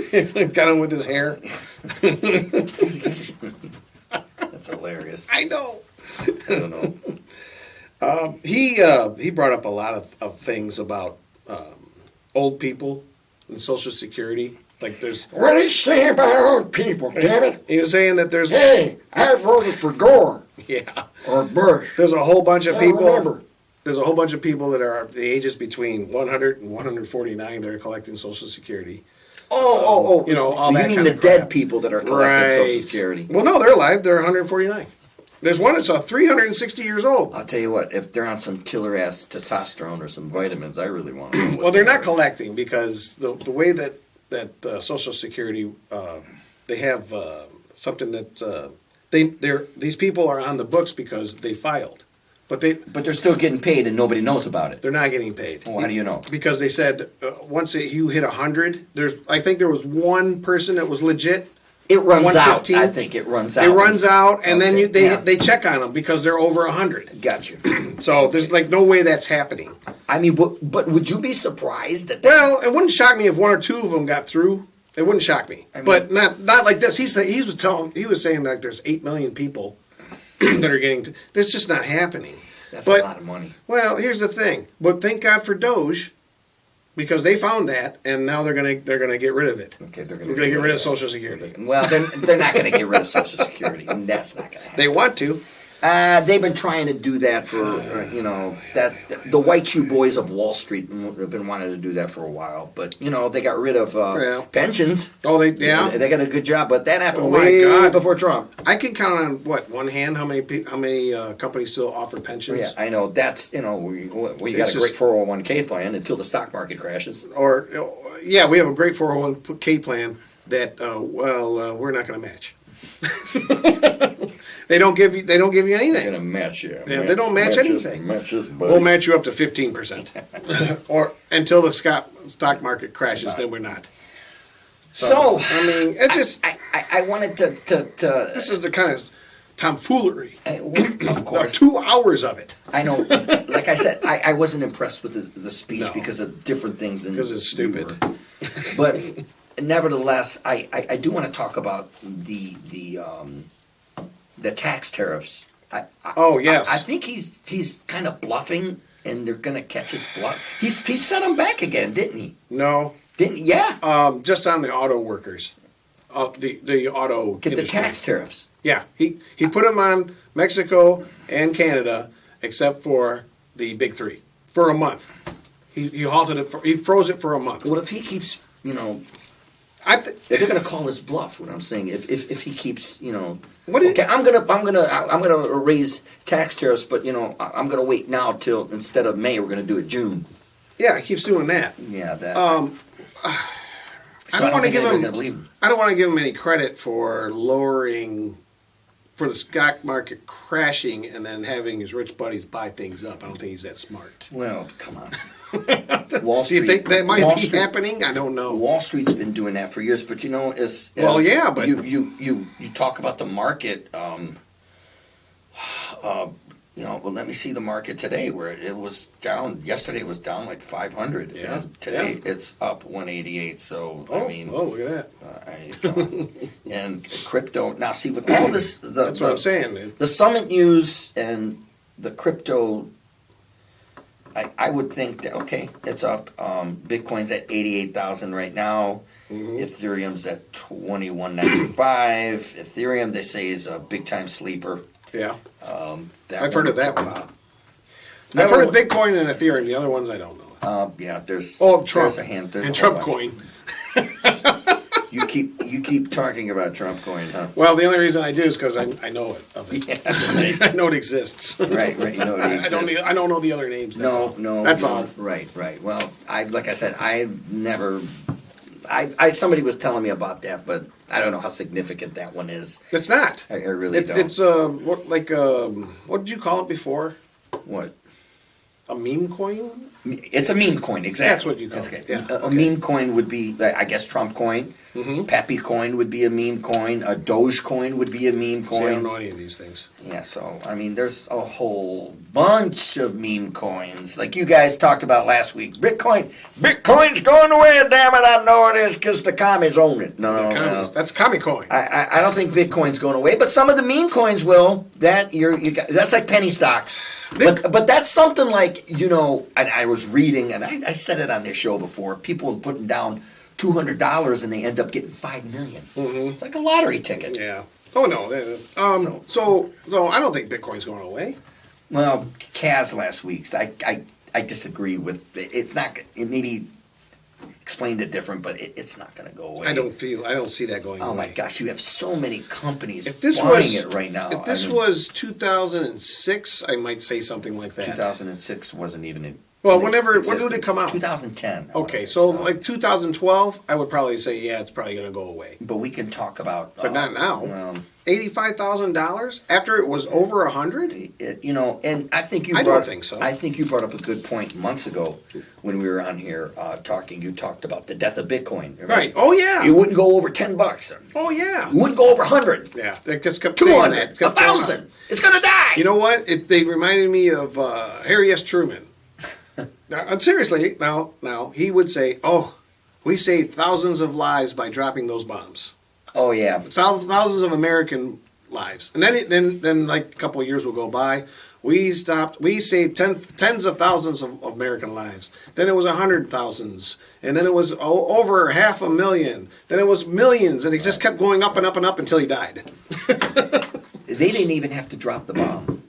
He's got him with his hair. That's hilarious. I know. I don't know. He brought up a lot of things about old people and Social Security. Like there's, What did he say about old people, damn it? he was saying that there's Hey, I voted for Gore yeah, or Bush. there's a whole bunch of I people. remember. There's a whole bunch of people that are the ages between 100 and 149 that are collecting Social Security. You know, all you that mean kind the of dead crap. people that are collecting Social Security? Well, no, they're alive. They're 149. There's one that's 360 years old. I'll tell you what, if they're on some killer ass testosterone or some vitamins, I really want to know what Well, they're they not are. collecting because the way that Social Security they have something that these people are on the books because they filed, but But they're still getting paid and nobody knows about it. they're not getting paid. Well, how do you know? Because they said once you hit 100, I think there was one person that was legit. It runs out. 115? I think it runs out. It runs out, and then Okay, they check on them because they're over 100. Got you. So there's like no way that's happening. I mean, but would you be surprised that? Well, it wouldn't shock me if one or two of them got through. It wouldn't shock me, I mean- but not like this. He was saying that there's 8 million people that are getting. That's just not happening. That's but, a lot of money. Well, here's the thing. But thank God for Doge, because they found that, and now they're gonna get rid of it. Okay, they're We're gonna get rid of Social Security. Well, they're not going to get rid of Social Security. That's not going to happen. They want to. They've been trying to do that for that the white shoe boys of Wall Street have been wanting to do that for a while, but they got rid of Yeah. pensions. Oh, they got a good job, but that happened Oh, my way God. before Trump. I can count on one hand how many companies still offer pensions. Yeah, I know. That's we got It's a great just- 401k plan until the stock market crashes. Or yeah, we have a great 401k plan that we're not going to match. They don't give you anything. Gonna match you. Yeah, they don't match anything. Match this, buddy. We'll match you up to 15%, or until the stock market crashes. Then we're not. So I mean, it's just I wanted to this is the kind of tomfoolery. of course 2 hours of it I know. Like I said, I wasn't impressed with the speech No. because of different things. because it's stupid. But nevertheless, I do want to talk about the tax tariffs. Oh, yes. I think he's kind of bluffing, and they're going to catch his bluff. He set him back again, didn't he? No, Yeah. just on the auto workers, the auto Get the industry. tax tariffs. Yeah, he put them on Mexico and Canada, except for the big three for a month. He halted it. He froze it for a month. What if he keeps? They're going to call his bluff. What I'm saying, if he keeps, What is- okay, I'm gonna raise tax tariffs, but I'm gonna wait now till instead of May, we're gonna do it June. Yeah, he keeps doing that. Yeah, that. I don't want to think give anybody's him. gonna believe him. I don't want to give him any credit for lowering, for the stock market crashing and then having his rich buddies buy things up. I don't think he's that smart. Well, come on. Wall Do Street. you think that might Wall be Street- happening? I don't know. Wall Street's been doing that for years, but Well, yeah, but- you talk about the market. Well, let me see the market today, where it was down. Yesterday it was down like 500. Yeah, And today yeah. it's up 188. So Oh, I mean, look at that. and crypto. Now, see, with all this, That's what I'm saying. the summit news and the crypto. I would think that it's up. Bitcoin's at 88,000 right now. Mm-hmm. Ethereum's at 2195. Ethereum, they say, is a big time sleeper. Yeah, That I've heard of that one. I've heard of Bitcoin and Ethereum. The other ones I don't know. Yeah, there's Oh, Trump There's a hand. There's and a whole Trump bunch. coin. You keep talking about Trump coin, huh? Well, the only reason I do is because I know it. Of it. Yeah. I know it exists. Right. You know, it exists. I don't know the other names. That's all. No. That's no. all. Right. Well, like I said, I've never. Somebody was telling me about that, but I don't know how significant that one is. It's not. I really don't. It's what did you call it before? What? A meme coin? It's a meme coin, exactly. That's what you call it, yeah. A meme coin would be, I guess, Trump coin. Mm-hmm. Pappy coin would be a meme coin. A Doge coin would be a meme See, I don't coin. know any of these things. Yeah, so, I mean, there's a whole bunch of meme coins. Like you guys talked about last week. Bitcoin's going away, damn it, I know it is, because the commies own it. No. That's commie coin. I don't think Bitcoin's going away, but some of the meme coins will. That's like penny stocks. But that's something like, and I was reading, and I said it on this show before, people putting down $200 and they end up getting $5 million. Mm-hmm. It's like a lottery ticket. Yeah. Oh no. So no, I don't think Bitcoin's going away. Well, Kaz last week, I disagree with it's not. It maybe explained it different, but it's not going to go away. I don't see that going Oh away. my gosh, you have so many companies If this buying was it right now. if this was 2006, I might say something like that. 2006 wasn't even in. Well, when did it come out? 2010. I wanna Okay, say, so like 2012, I would probably say, yeah, it's probably going to go away. But we can talk about. But not now. Well, $85,000 after it was over 100? and I think you. I brought, don't think so. I think you brought up a good point months ago when we were on here talking. You talked about the death of Bitcoin. Right. Oh yeah. You wouldn't go over $10. Oh yeah. You wouldn't go over 100. Yeah. They just kept saying 200. that. Kept going on. 1,000. It's gonna die. You know what? They reminded me of Harry S. Truman. Now, seriously, now he would say, "Oh, we saved thousands of lives by dropping those bombs. Oh yeah. Thousands of American lives." And then like a couple of years will go by. We saved tens of thousands of American lives. Then it was 100,000s, and then it was over 500,000. Then it was millions, and it just kept going up and up and up until he died. They didn't even have to drop the bomb.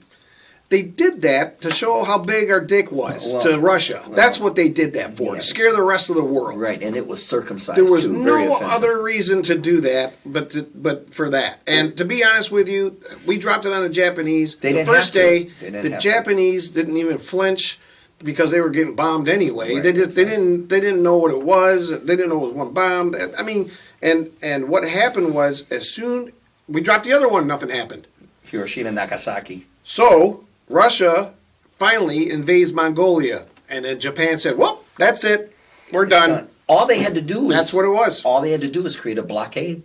They did that to show how big our dick was to Russia. That's what they did that for, Yeah. to scare the rest of the world. Right, and it was circumcised. There was too. Very no offensive. other reason to do that but for that. And to be honest with you, we dropped it on the Japanese. They the didn't first have to. day, They didn't the have to. Japanese didn't even flinch because they were getting bombed anyway. Right. They didn't know what it was. They didn't know it was one bomb. I mean, and what happened was as soon we dropped the other one, nothing happened. Hiroshima, Nagasaki. So Russia finally invades Mongolia, and then Japan said, "Well, that's it. We're done." All they had to do was. That's what it was. All they had to do was create a blockade.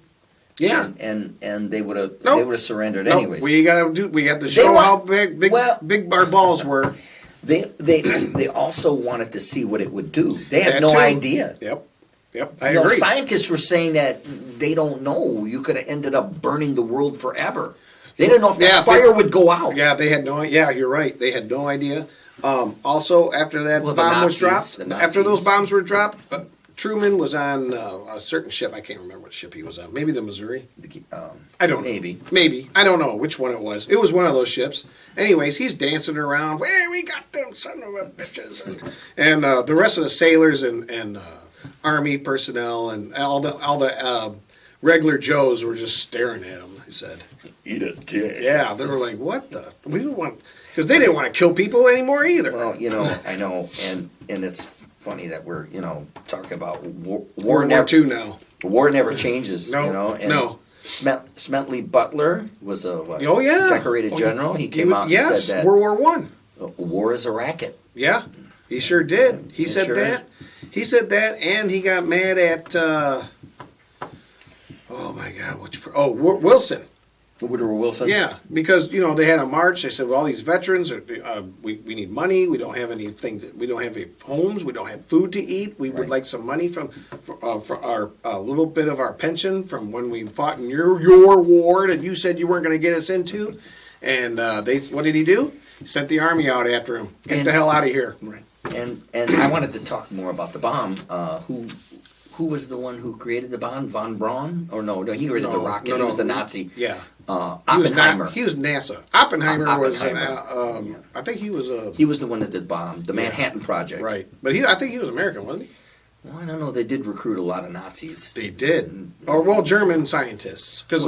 Yeah. And they would have Nope. surrendered No, anyways. we got to show want- how big well- big our balls were. They also wanted to see what it would do. They had That no too. idea. Yep. I No, agree. scientists were saying that they don't know. You could have ended up burning the world forever. They didn't know if that fire would go out. Yeah, they had no. Yeah, you're right. They had no idea. Also, after that Well, the bomb was Nazis- dropped, the after those Nazis. bombs were dropped, Truman was on a certain ship. I can't remember what ship he was on. Maybe the Missouri. I don't know. Maybe. I don't know which one it was. It was one of those ships. Anyways, he's dancing around. Hey, we got them son of a bitches. And the rest of the sailors and Army personnel and all the regular Joes were just staring at him, he said. Eat a dick. Yeah, they were like, what the? We don't want... Because they didn't want to kill people anymore either. Well, I know, and it's funny that we're talking about war. World War II now. War never changes. No, and no. Smedley Butler was a Oh, yeah. decorated general. He came out and yes, said that World War One. War is a racket. Yeah, he sure did. He said sure that. He said that, and he got mad at. Oh my God! Wilson. Woodrow Wilson. Yeah, because they had a march. They said, "Well, all these veterans are. We need money. We don't have anything. We don't have any homes. We don't have food to eat. We would like some money for our little bit of our pension from when we fought in your war that you said you weren't going to get us into." And what did he do? He sent the army out after him. Get the hell out of here. Right. And I wanted to talk more about the bomb. Who was the one who created the bomb? Von Braun? Or no, he created the rocket. He was the Nazi. Yeah. Oppenheimer. He was NASA. Oppenheimer was. Oppenheimer. I think he was a. He was the one that did the bomb, the Manhattan Project. Right, but I think he was American, wasn't he? Well, I don't know. They did recruit a lot of Nazis. They did. Or German scientists, because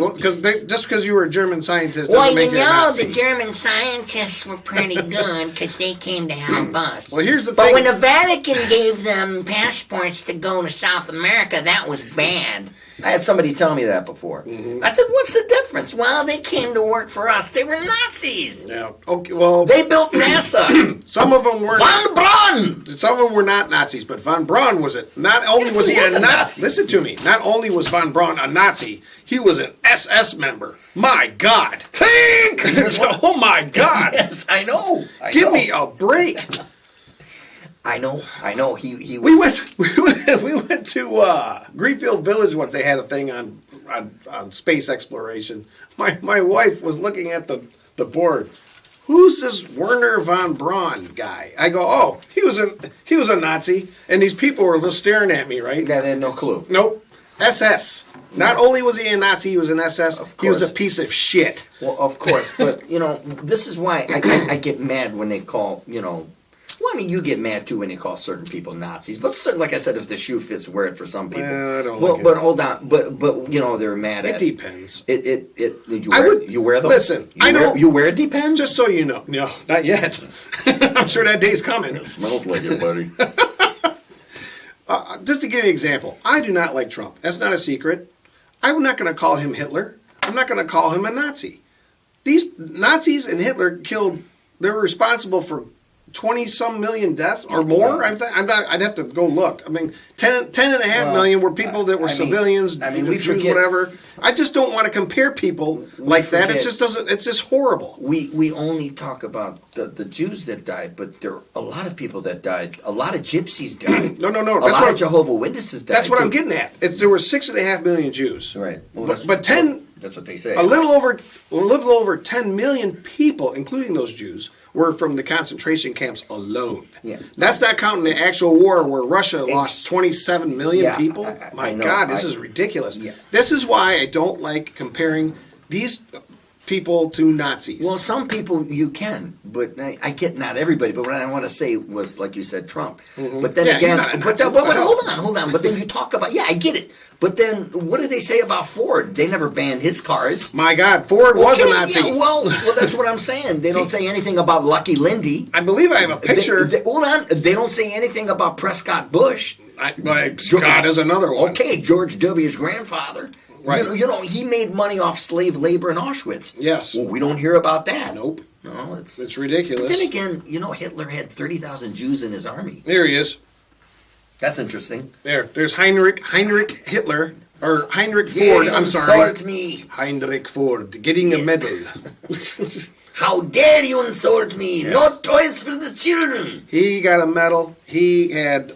just because you were a German scientist Well, doesn't make you a Nazi. the German scientists were pretty good because they came to help us. Well, here's the But thing. when the Vatican gave them passports to go to South America, that was bad. I had somebody tell me that before. Mm-hmm. I said, "What's the difference?" Well, they came to work for us. They were Nazis. Yeah. Okay. Well, They built NASA. some of them were. Von Braun. Some of them were not Nazis, but von Braun was it. Not only Yes, was he he was a a Nazi. Nazi. Listen to me. Not only was von Braun a Nazi, he was an SS member. My God. Think. Oh my God. Yes, I know. Give me a break. I know. He was. We went to Greenfield Village once. They had a thing on space exploration. My wife was looking at the board. Who's this Werner von Braun guy? I go, oh, he was a Nazi, and these people were just staring at me, right? Yeah, they had no clue. Nope, SS. Not only was he a Nazi, he was an SS. Of He was a course. piece of shit. Well, of course, but this is why I get mad when they call Well, I mean, you get mad too when you call certain people Nazis, but like I said, if the shoe fits, wear it for some people. I don't well, like it. but hold on, but you know they're mad It at depends. You wear them. Listen, You wear Depends. Just so you know, no, not yet. I'm sure that day's coming. It smells like it, buddy. Just to give you an example, I do not like Trump. That's not a secret. I'm not going to call him Hitler. I'm not going to call him a Nazi. These Nazis and Hitler killed. They were responsible for 20-some million deaths or more. I'd have to go look. I mean, 10.5 million were people that were civilians, we Jews, forget. whatever. I just don't want to compare people like that. It forget. just doesn't. It's just horrible. We only talk about the Jews that died, but there are a lot of people that died. A lot of gypsies died. No. A That's lot what of Jehovah Witnesses died. That's what too. I'm getting at. There were 6.5 million Jews. Right. Well, But 10. That's what they say. A little over 10 million people, including those Jews, were from the concentration camps alone. Yeah. That's not counting the actual war where Russia lost 27 million Yeah, people. I know. God, this is ridiculous. Yeah. This is why I don't like comparing these people to Nazis. Well, some people you can, but I get not everybody. But what I want to say was, like you said, Trump. But then Yeah, he's again, not a but Nazi. What the hell? hold on. But then you talk about, I get it. But then what do they say about Ford? They never banned his cars. My God, Ford was a Okay, Nazi. yeah, well, that's what I'm saying. They don't say anything about Lucky Lindy. I believe I have a picture. Hold on. They don't say anything about Prescott Bush. God is another one. Okay, George W.'s grandfather. Right. You know, he made money off slave labor in Auschwitz. Yes. Well, we don't hear about that. Nope. No, It's ridiculous. Then again, Hitler had 30,000 Jews in his army. There he is. That's interesting. There's Heinrich Hitler, or Heinrich Ford, I'm sorry. Insult me. Heinrich Ford, getting a medal. How dare you insult me? Yes. No toys for the children. He got a medal. He had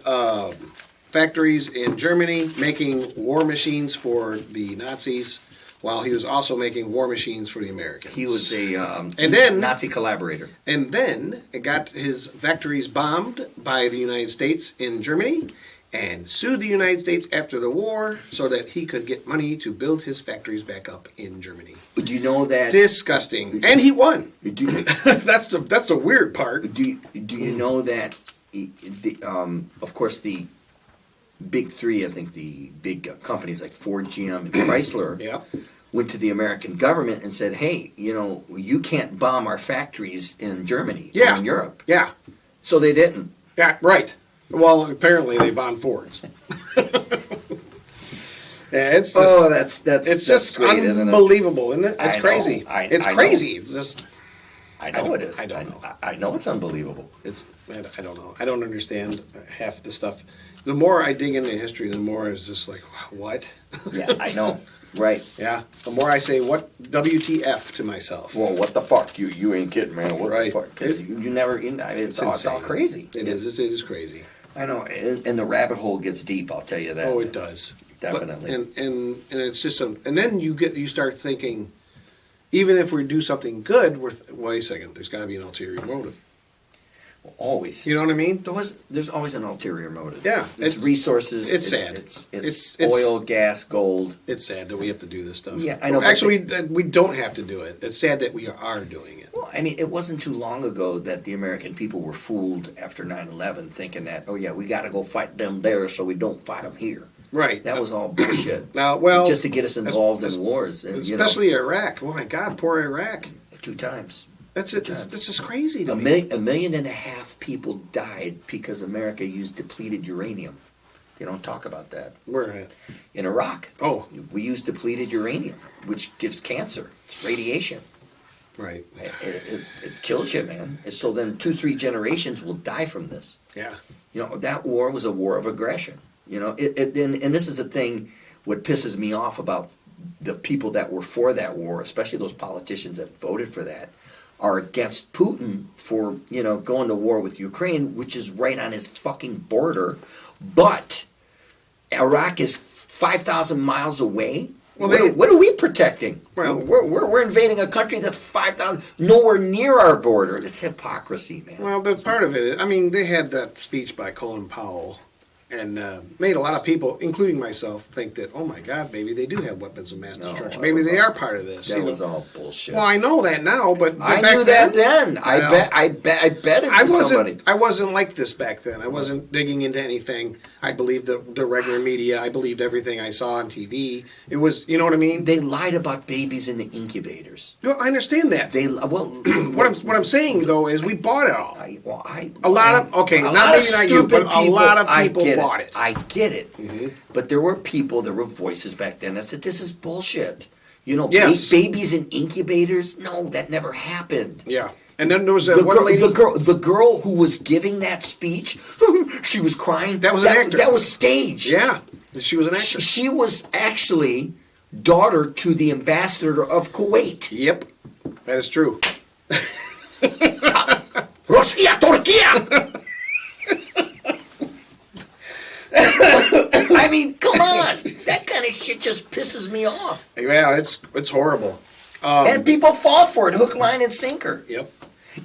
factories in Germany making war machines for the Nazis, while he was also making war machines for the Americans. He was a And then- Nazi collaborator. And then it got his factories bombed by the United States in Germany and sued the United States after the war so that he could get money to build his factories back up in Germany. Do you know that? Disgusting. And he won. Do, That's the weird part. do you know that? Of course, the big three. I think the big companies like Ford, GM, and Chrysler. Yeah. Went to the American government and said, "Hey, you can't bomb our factories in Germany or Yeah. in Europe." Yeah. So they didn't. Yeah, right. Well, apparently they bombed Fords. Yeah, it's just, that's just great, isn't it? unbelievable, isn't it? I It's know. crazy. It's I know. crazy. It's just, I know it is. I don't know. I know it's unbelievable. I don't know. I don't understand half the stuff. The more I dig into history, the more it's just like, what? Yeah, I know. Right. Yeah. The more I say, what WTF to myself. Well, what the fuck? You ain't kidding, man. What Right. the fuck? Because you never. It's all insane. crazy. It is. It is crazy. I know, and the rabbit hole gets deep. I'll tell you that. Oh, it does. Definitely. But, and it's just and then you start thinking, even if we do something good, wait a second, there's got to be an ulterior motive. Always. You know what I mean? There's always an ulterior motive. Yeah. It's resources. it's sad. It's It's- oil, gas, gold. It's sad that we have to do this stuff. Yeah, I know, but Actually, we don't have to do it. It's sad that we are doing it. Well, I mean, it wasn't too long ago that the American people were fooled after 9/11, thinking that, oh yeah, we got to go fight them there, so we don't fight them here. Right. That was all bullshit. Now, well, just to get us involved in wars, and especially Iraq. Oh my God, poor Iraq. 2 times. That's it. That's just crazy to A me. million and a half people died because America used depleted uranium. You don't talk about that. Where at? In Iraq, Oh, we use depleted uranium, which gives cancer. It's radiation. right. It kills you, man. And so then 2-3 generations will die from this. Yeah. That war was a war of aggression. And this is the thing, what pisses me off about the people that were for that war, especially those politicians that voted for that, are against Putin for, going to war with Ukraine, which is right on his fucking border. But Iraq is 5,000 miles away. Well, What are we protecting? Well- we're invading a country that's 5,000, nowhere near our border. It's hypocrisy, man. Well, that's part of it. I mean, they had that speech by Colin Powell and made a lot of people, including myself, think that, oh my God, maybe they do have weapons of mass destruction. Maybe they are part of this. That you know? was all bullshit. Well, I know that now, but I back knew that then. Well, I bet it was somebody. I wasn't like this back then. I wasn't digging into anything. I believed the regular media. I believed everything I saw on TV. It was, you know what I mean? They lied about babies in the incubators. No, I understand that. They well, What I'm saying though is we bought it all. A lot of maybe not you, but a lot of people bought it. I get it, but there were people, there were voices back then that said this is bullshit. You know, Yes. babies in incubators. No, that never happened. Yeah, and then there was that one lady. The girl who was giving that speech, she was crying. That was an actor. That was staged. Yeah, she was an actress. She was actually daughter to the ambassador of Kuwait. Yep, that is true. Russia, Turkey. I mean, come on. That kind of shit just pisses me off. Yeah, it's horrible. And people fall for it, hook, line, and sinker. Yep.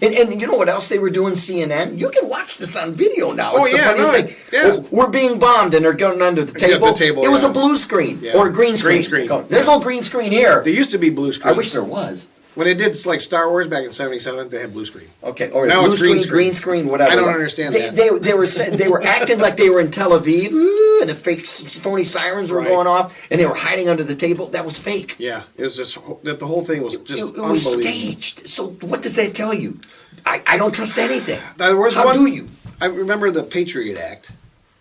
And you know what else they were doing, CNN? You can watch this on video now. Oh, It's the yeah, funniest no, thing. yeah. Oh, we're being bombed and they're going under the Yeah, table. the table, It was yeah. a blue screen Yeah. or a green screen. Green screen. There's no green screen here. There used to be blue screen. I wish there was. When they did like Star Wars back in '77, they had blue screen. Okay, or Now blue it's screen, green green screen, whatever. I don't understand that. They were acting like they were in Tel Aviv, and the fake phony sirens were Right. going off, and they were hiding under the table. That was fake. Yeah, it was just that the whole thing was just It was unbelievable. staged. So what does that tell you? I don't trust anything. There was How one- do you? I remember the Patriot Act,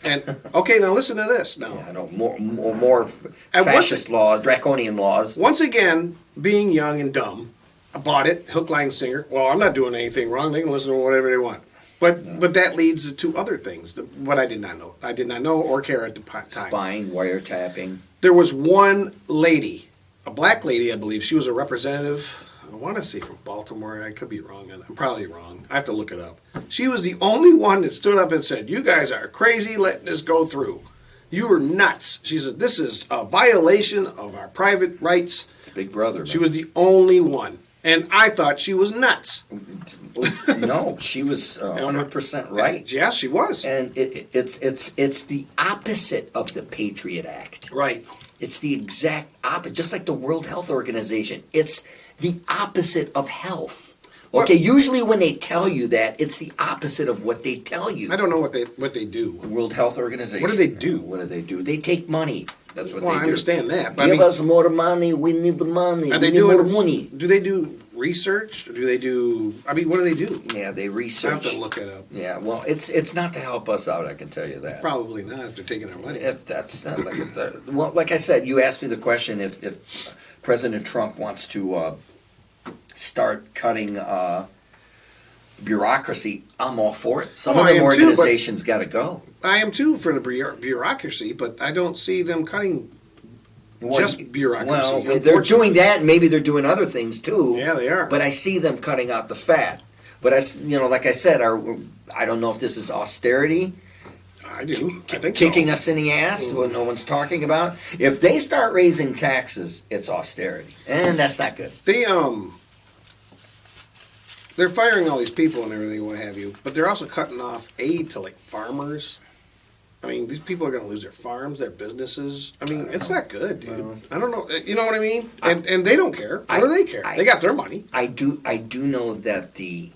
and okay, now listen to this. Now, I don't more And what's fascist laws, draconian laws. once again, being young and dumb, I bought it, hook, line, singer. Well, I'm not doing anything wrong. They can listen to whatever they want. But that leads to other things. What I did not know. I did not know or care at the time. Spying, wiretapping. There was one lady, a black lady, I believe. She was a representative. I want to say from Baltimore. I could be wrong. I'm probably wrong. I have to look it up. She was the only one that stood up and said, "You guys are crazy letting this go through. You are nuts." She said, "This is a violation of our private rights." It's Big Brother. She was the only one. And I thought she was nuts. No, she was 100% right. Yeah, she was. And it's the opposite of the Patriot Act. Right. It's the exact opposite, just like the World Health Organization. It's the opposite of health. Okay, usually when they tell you that, it's the opposite of what they tell you. I don't know what they do. World Health Organization. What do they do? What do they do? They take money. That's what Well, they do. I understand that. But I Give mean, us more money. We need the money. are We they need more doing money. Do they do research? Or do they do? I mean, what do they do? Yeah, they I have research. to look it up. Yeah, well, it's not to help us out. I can tell you that. Probably not if they're taking our money. If that's not like well, like I said, you asked me the question if President Trump wants to start cutting bureaucracy, I'm all for it. Some Oh, of I them am too, but- organizations got to go. I am too for the bureaucracy, but I don't see them cutting. Just bureaucracy, Well, they're unfortunately. doing that. And maybe they're doing other things too. Yeah, they are. But I see them cutting out the fat. But like I said, I don't know if this is austerity. I do. I think Kicking so. us in the ass, what no one's talking about. If they start raising taxes, it's austerity, and that's not good. They're firing all these people and everything, what have you, but they're also cutting off aid to like farmers. I mean, these people are going to lose their farms, their businesses. I mean, it's not good, dude. I don't know. You know what I mean? And they don't care. What do they care? They got their money. I do know that the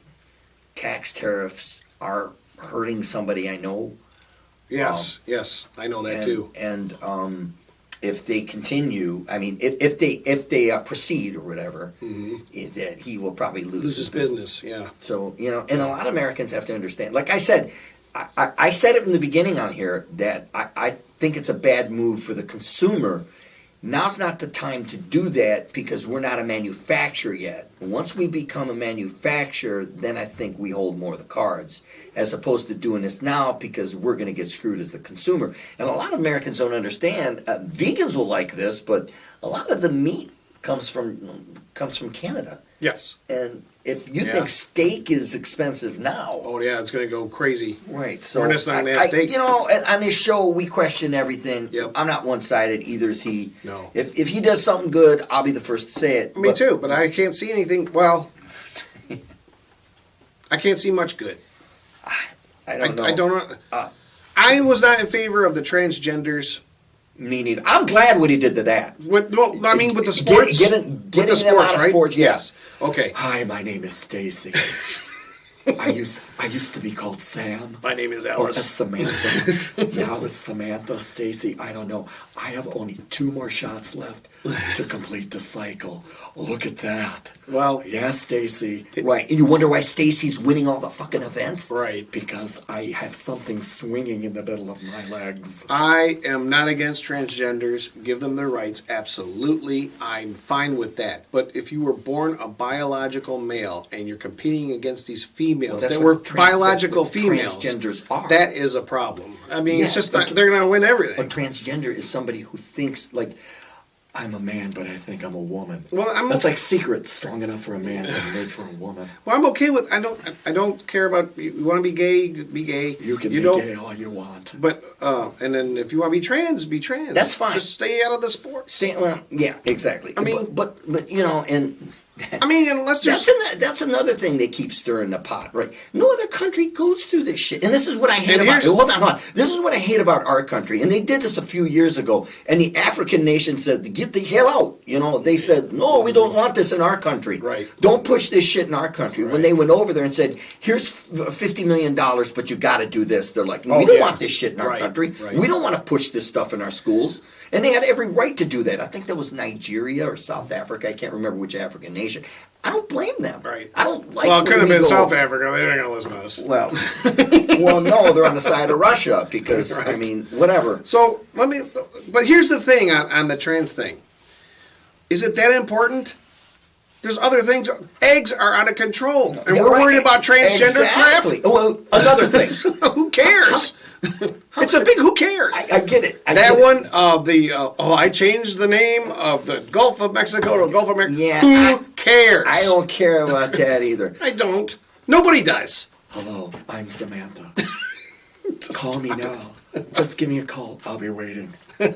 tax tariffs are hurting somebody I know. Yes, yes, I know that too. And if they continue, I mean, if they proceed or whatever, that he will probably Lose his business. Yeah. So, and a lot of Americans have to understand. Like I said, I said it from the beginning on here that I think it's a bad move for the consumer. Now's not the time to do that because we're not a manufacturer yet. Once we become a manufacturer, then I think we hold more of the cards, as opposed to doing this now because we're going to get screwed as the consumer. And a lot of Americans don't understand. Vegans will like this, but a lot of the meat comes from Canada. Yes. And if you Yeah. think steak is expensive now, Oh yeah, it's going to go crazy. right? So We're just not gonna have steak. on this show we question everything. Yep. I'm not one-sided. Either is he. No. If he does something good, I'll be the first to say it. Me But too, but I can't see anything. Well, I can't see much good. I don't know. I don't know. I was not in favor of the transgenders. Me neither. I'm glad what he did to that. With the sports, Getting with the them out of right? sports, yes. Okay. Hi, my name is Stacy. I used to be called Sam. My name is Or Alice. Samantha. Now it's Samantha, Stacy. I don't know. I have only 2 more shots left to complete the cycle. Look at that. Well, Yeah, Stacy. Right. And you wonder why Stacy's winning all the fucking events? right. Because I have something swinging in the middle of my legs. I am not against transgenders. Give them their rights. Absolutely. I'm fine with that. But if you were born a biological male and you're competing against these females that's that what were tran- biological that's what females, transgenders are. that is a problem. I mean, it's Yeah, just but- they're going to win everything. A transgender is somebody who thinks like, I'm a man, but I think I'm a woman. Well, That's like secret, strong enough for a man and made for a woman. Well, I'm okay with. I don't care about. You want to be gay? Be gay. You can you be don't, gay all you want. But and then if you want to be trans, be trans. That's fine. Just stay out of the sports. well, yeah, exactly. I mean- but you know, and I mean, unless there's that's another thing they keep stirring the pot, right? No other country goes through this shit, and this is what I hate And about. here's- Hold on. This is what I hate about our country, and they did this a few years ago. And the African nations said, "Get the hell out!" You know, they said, "No, we don't want this in our country. Right. Don't push this shit in our country." When they went over there and said, "Here's $50 million, but you got to do this," they're like, "We don't yeah. want this shit in our Right, country. right. We don't want to push this stuff in our schools." And they had every right to do that. I think that was Nigeria or South Africa. I can't remember which African nation. I don't blame them. Right. I don't like. well, it when could have we been go- South Africa. They're not going to listen to us. Well, no, they're on the side of Russia because I Right. mean, whatever. So but here's the thing on the trans thing. Is it that important? There's other things. Eggs are out of control, and Yeah, we're right. worried about transgender Exactly. crap. Well, another thing. Who cares? It's a big who cares. I get it. I That get it. one of I changed the name of the Gulf of Mexico to Gulf of America. Yeah, Who cares? I don't care about that either. I don't. Nobody does. Hello, I'm Samantha. Call me now. Just give me a call. I'll be waiting. You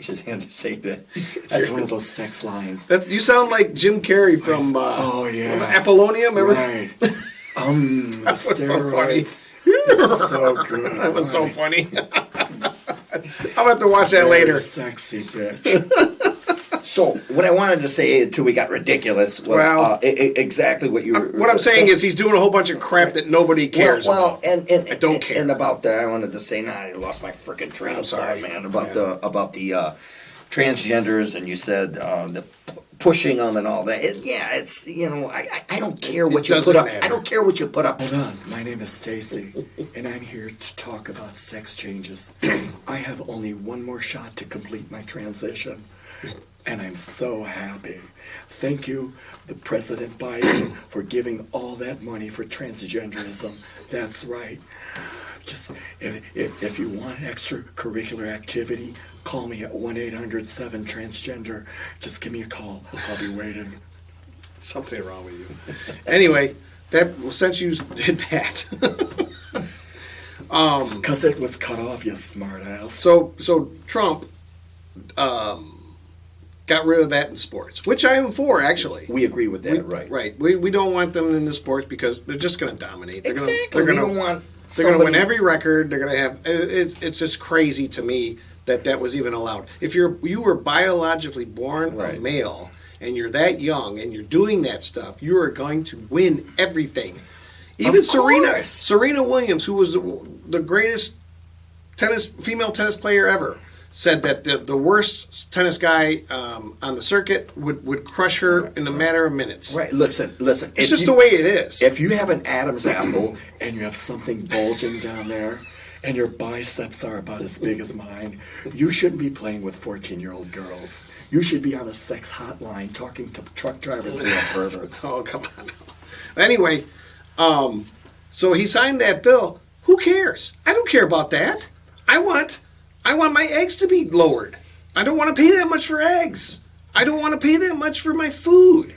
just had to say that. That's one of those sex lines. You sound like Jim Carrey from Oh, yeah. Apollonia. Remember? Right. The That was so funny. steroids. This is so good. That was so Right. funny. I'll have to watch that Very later. Sexy bitch. So what I wanted to say until we got ridiculous was Well, exactly what you were. What I'm saying is he's doing a whole bunch of crap that nobody cares well, about. and I don't care. And about the, I wanted to say, now I lost my freaking train I'm of sorry. thought, man. About the transgenders, and you said the pushing them and all that. It's I don't care what you doesn't put up. matter. I don't care what you put up. Hold on. My name is Stacy, and I'm here to talk about sex changes. I have only one more shot to complete my transition, and I'm so happy. Thank you, the President Biden, for giving all that money for transgenderism. That's right. Just if you want extracurricular activity, call me at 1-800-7-transgender. Just give me a call. I'll be waiting. Something wrong with you. Anyway, since you did that, Because it was cut off, you smartass. so Trump got rid of that in sports, which I am for, actually. We agree with that, right? Right. We don't want them in the sports because they're just going to dominate. They're Exactly. Gonna, We they're don't going want to win somebody- every record. They're going to have. It's just crazy to me that was even allowed. If you were biologically born a Right. male and you're that young and you're doing that stuff, you are going to win everything. Even course. Serena Williams, who was the greatest female tennis player ever, said that the worst tennis guy on the circuit would crush her in a matter of minutes. Right. Listen. It's just the way it is. If you have an Adam's apple, And you have something bulging down there, and your biceps are about as big as mine, you shouldn't be playing with 14-year-old girls. You should be on a sex hotline talking to truck drivers who are perverts. Oh, come on. Anyway, so he signed that bill. Who cares? I don't care about that. I want my eggs to be lowered. I don't want to pay that much for eggs. I don't want to pay that much for my food.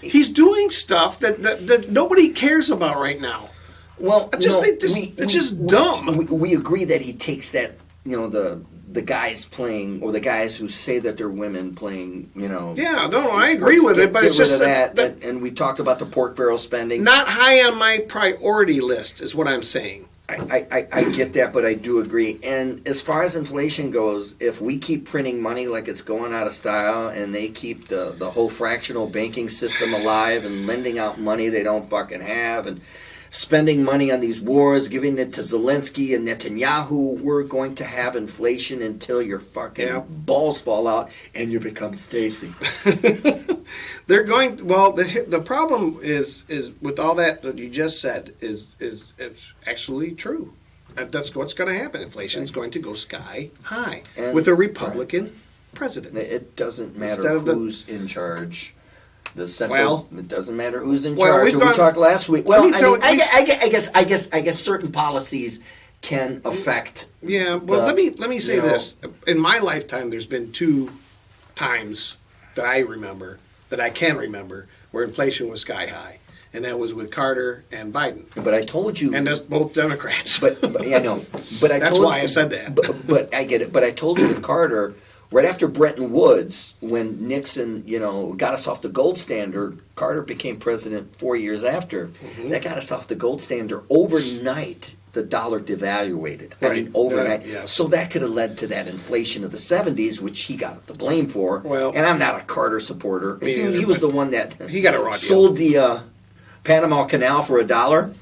He's doing stuff that nobody cares about right now. well, I just no, think it's just dumb. We agree that he takes that, the guys playing, or the guys who say that they're women playing, Yeah, no, I agree with it, but get it's rid just of that. that And we talked about the pork barrel spending. not high on my priority list is what I'm saying. I get that, but I do agree. And as far as inflation goes, if we keep printing money like it's going out of style, and they keep the whole fractional banking system alive and lending out money they don't fucking have, and spending money on these wars, giving it to Zelensky and Netanyahu, we're going to have inflation until your fucking balls fall out and you become Stacy. They're going. Well, the problem is with all that you just said is it's actually true. That's what's going to happen. Inflation is going to go sky high And- with a Republican president. It doesn't matter Instead of the- who's in charge. The central, it doesn't matter who's in Well, charge. we've We gone- talked last week. Well, Let me tell- I guess certain policies can affect. Yeah. Well, let me say this. In my lifetime, there's been 2 times that I can remember, where inflation was sky high, and that was with Carter and Biden, But I told you, and that's both Democrats. but yeah, I know. But I That's told why you, I said that. But I get it. But I told you with Carter, right after Bretton Woods, when Nixon, got us off the gold standard, Carter became president 4 years after. Mm-hmm. That got us off the gold standard. Overnight, the dollar devaluated. I mean, Right. overnight. Yes. So that could have led to that inflation of the 70s, which he got the blame for. Well- and I'm not a Carter supporter. Me He either, was but the one that he got a raw deal. sold the Panama Canal for $1.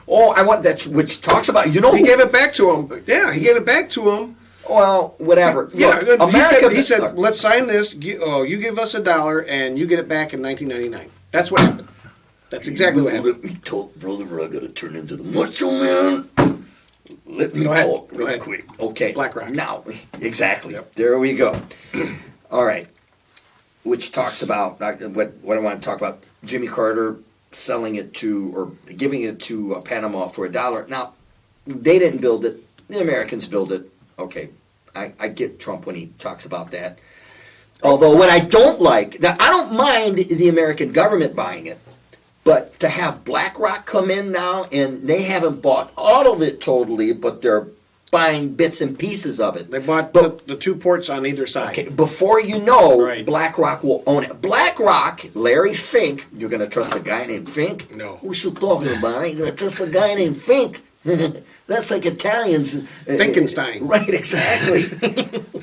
Oh, I want that, which talks about, He gave it back to him. Yeah, he gave it back to him. Well, whatever. Yeah, Look, America, he said, let's sign this. You give us $1, and you get it back in 1999. That's what happened. That's exactly what happened. Let me talk, brother, or I gotta turn into the macho man. Let me Go ahead. talk Go real ahead. quick. Okay. BlackRock. Now, exactly. Yep. There we go. All right. Which talks about what I want to talk about. Jimmy Carter selling it to, or giving it to Panama for $1. Now, they didn't build it. The Americans built it. Okay. I get Trump when he talks about that. Although what I don't like, now I don't mind the American government buying it, but to have BlackRock come in now, and they haven't bought all of it totally, but they're buying bits and pieces of it. They bought the 2 ports on either side. Okay, before you know, Right. BlackRock will own it. BlackRock, Larry Fink, you're going to trust a guy named Fink? No. Who's you talking about? You're going to trust a guy named Fink? That's like Italians. Finkenstein. Right, exactly.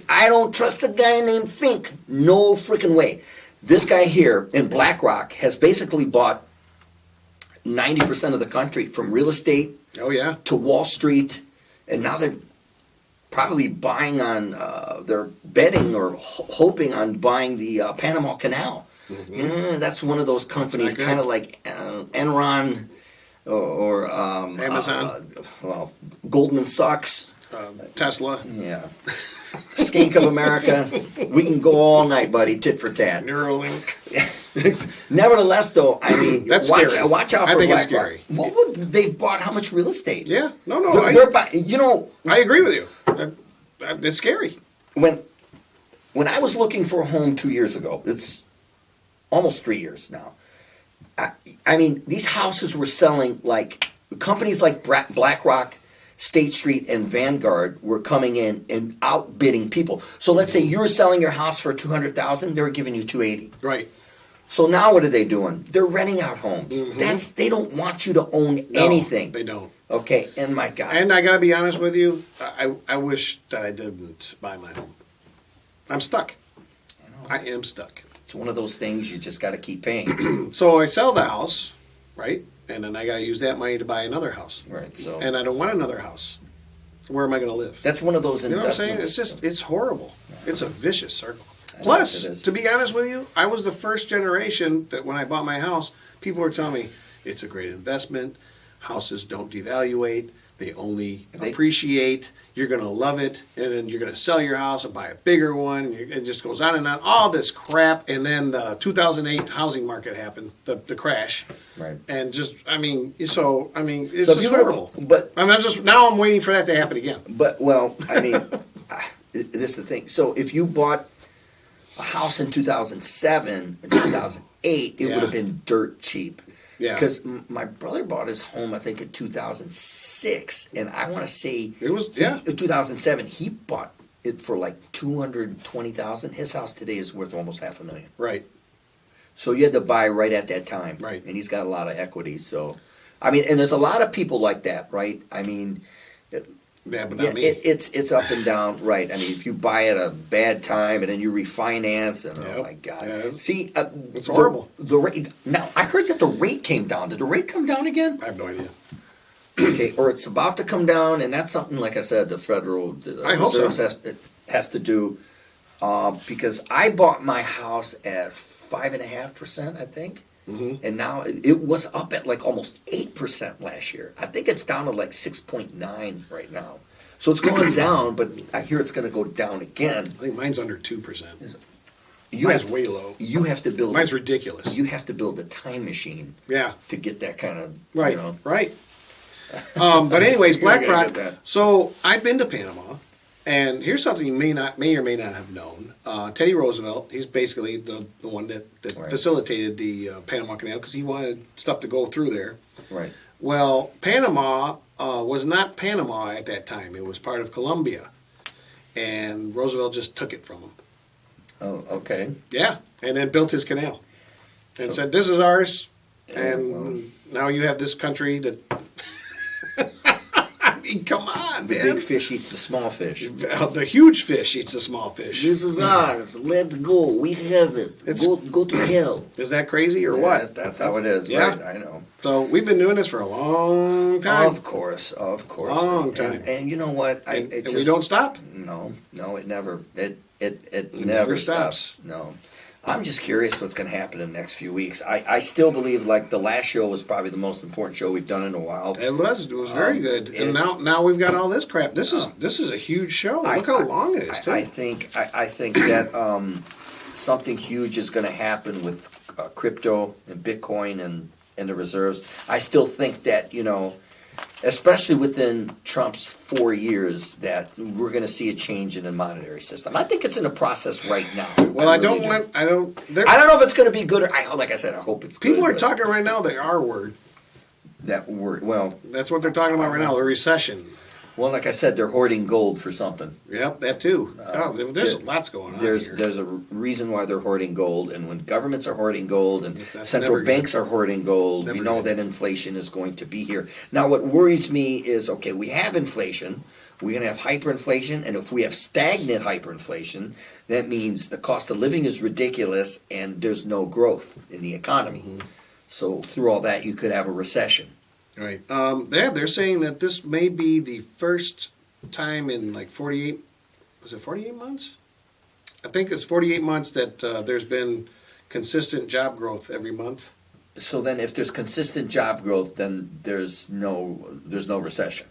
I don't trust a guy named Fink. No freaking way. This guy here in BlackRock has basically bought 90% of the country, from real estate Oh, yeah. to Wall Street, and now they're probably buying on, they're betting or hoping on buying the Panama Canal. That's one of those companies, good. kind of like Enron or Amazon. well, Goldman Sachs. Tesla. Yeah. Skank of America. We can go all night, buddy, tit for tat. Neuralink. Nevertheless, though, I mean, That's watch, scary. watch out I for think it's BlackRock. scary. What would they've bought? How much real estate? Yeah. No, They're buying, I agree with you. It's scary. when I was looking for a home 2 years ago, it's almost 3 years now. I mean, these houses were selling like companies like BlackRock, State Street, and Vanguard were coming in and outbidding people. So let's say you were selling your house for $200,000, they were giving you $280,000. Right. So now what are they doing? They're renting out homes. They don't want you to own No, anything. They don't. Okay, and my God. And I got to be honest with you, I wish that I didn't buy my home. I'm stuck. I am stuck. It's one of those things you just got to keep paying. So I sell the house, right? And then I got to use that money to buy another house. Right. So And I don't want another house. So where am I going to live? that's one of those You know what I'm saying? investments. It's horrible. It's a vicious circle. know Plus, it is. to be honest with you, I was the first generation that when I bought my house, people were telling me it's a great investment. Houses don't devaluate. They only appreciate. You're going to love it. And then you're going to sell your house and buy a bigger one. And it just goes on and on. All this crap. And then the 2008 housing market happened, the crash. Right. And just, it's just So if horrible. you were- but now I'm waiting for that to happen again. But, well, I mean, this is the thing. So if you bought a house in 2007 and 2008, it Yeah. would have been dirt cheap. Yeah. Because my brother bought his home, I think, in 2006. And I want to say, It was- in 2007, he bought it for like $220,000. His house today is worth almost $500,000. Right. So you had to buy right at that time. Right. And he's got a lot of equity, so. I mean, and there's a lot of people like that, right? I mean, Yeah, but yeah, not me. it's up and down, right? I mean, if you buy at a bad time and then you refinance, and Yep. oh my god, Yeah. see, It's horrible. The rate now, I heard that the rate came down. Did the rate come down again? I have no idea. Okay, or it's about to come down, and that's something like I said, the federal I hope so. Reserve has to do. Because I bought my house at 5.5%, I think. Mm-hmm. And now it was up at like almost 8% last year. I think it's down to like 6.9 right now. So it's going down, but I hear it's going to go down again. I think mine's under 2%. You Mine's have, way low. you have to build. Mine's ridiculous. You have to build a time machine Yeah. to get that kind of Right. You know. Right. But anyways, You gotta BlackRock. get that. So I've been to Panama, and here's something you may or may not have known. Teddy Roosevelt, he's basically the one that Right. facilitated the Panama Canal because he wanted stuff to go through there. Right. Well, Panama was not Panama at that time. It was part of Colombia, and Roosevelt just took it from him. Oh, okay. Yeah, and then built his canal, and So- said, "This is ours." Yeah, And well. now you have this country that. I mean, come on, The man. big fish eats the small fish. The huge fish eats the small fish. This is ours. Let go. We have it. It's- Go to hell. Is that crazy or what? That's how it is. Yeah. Right. I know. So we've been doing this for a long time, Of course. Long time. And you know what? and we don't stop. No, it never. It never never stops. stops. No. I'm just curious what's going to happen in the next few weeks. I still believe like the last show was probably the most important show we've done in a while. It was very good. it- And now we've got all this crap. This is a huge show. Look how long it is, too. I think that something huge is going to happen with crypto and Bitcoin and the reserves. I still think that especially within Trump's 4 years, that we're going to see a change in the monetary system. I think it's in a process right now. Well, I really don't do. want. I don't. I don't know if it's going to be good or like I said, I hope it's good. People are but talking right now the R word. that word. Well, That's what they're talking about right now. The recession. like I said, they're hoarding gold for something. Yep, that too. There's lots going on. There's here. there's a reason why they're hoarding gold, and when governments are hoarding gold and That's central never banks good. are hoarding gold, we Never know good. that inflation is going to be here. Now, what worries me is we have inflation, we're going to have hyperinflation, and if we have stagnant hyperinflation, that means the cost of living is ridiculous and there's no growth in the economy. Mm-hmm. So through all that, you could have a recession. Right. They're saying that this may be the first time in like 48. Was it 48 months? I think it's 48 months that there's been consistent job growth every month. So then, if there's consistent job growth, then there's no recession.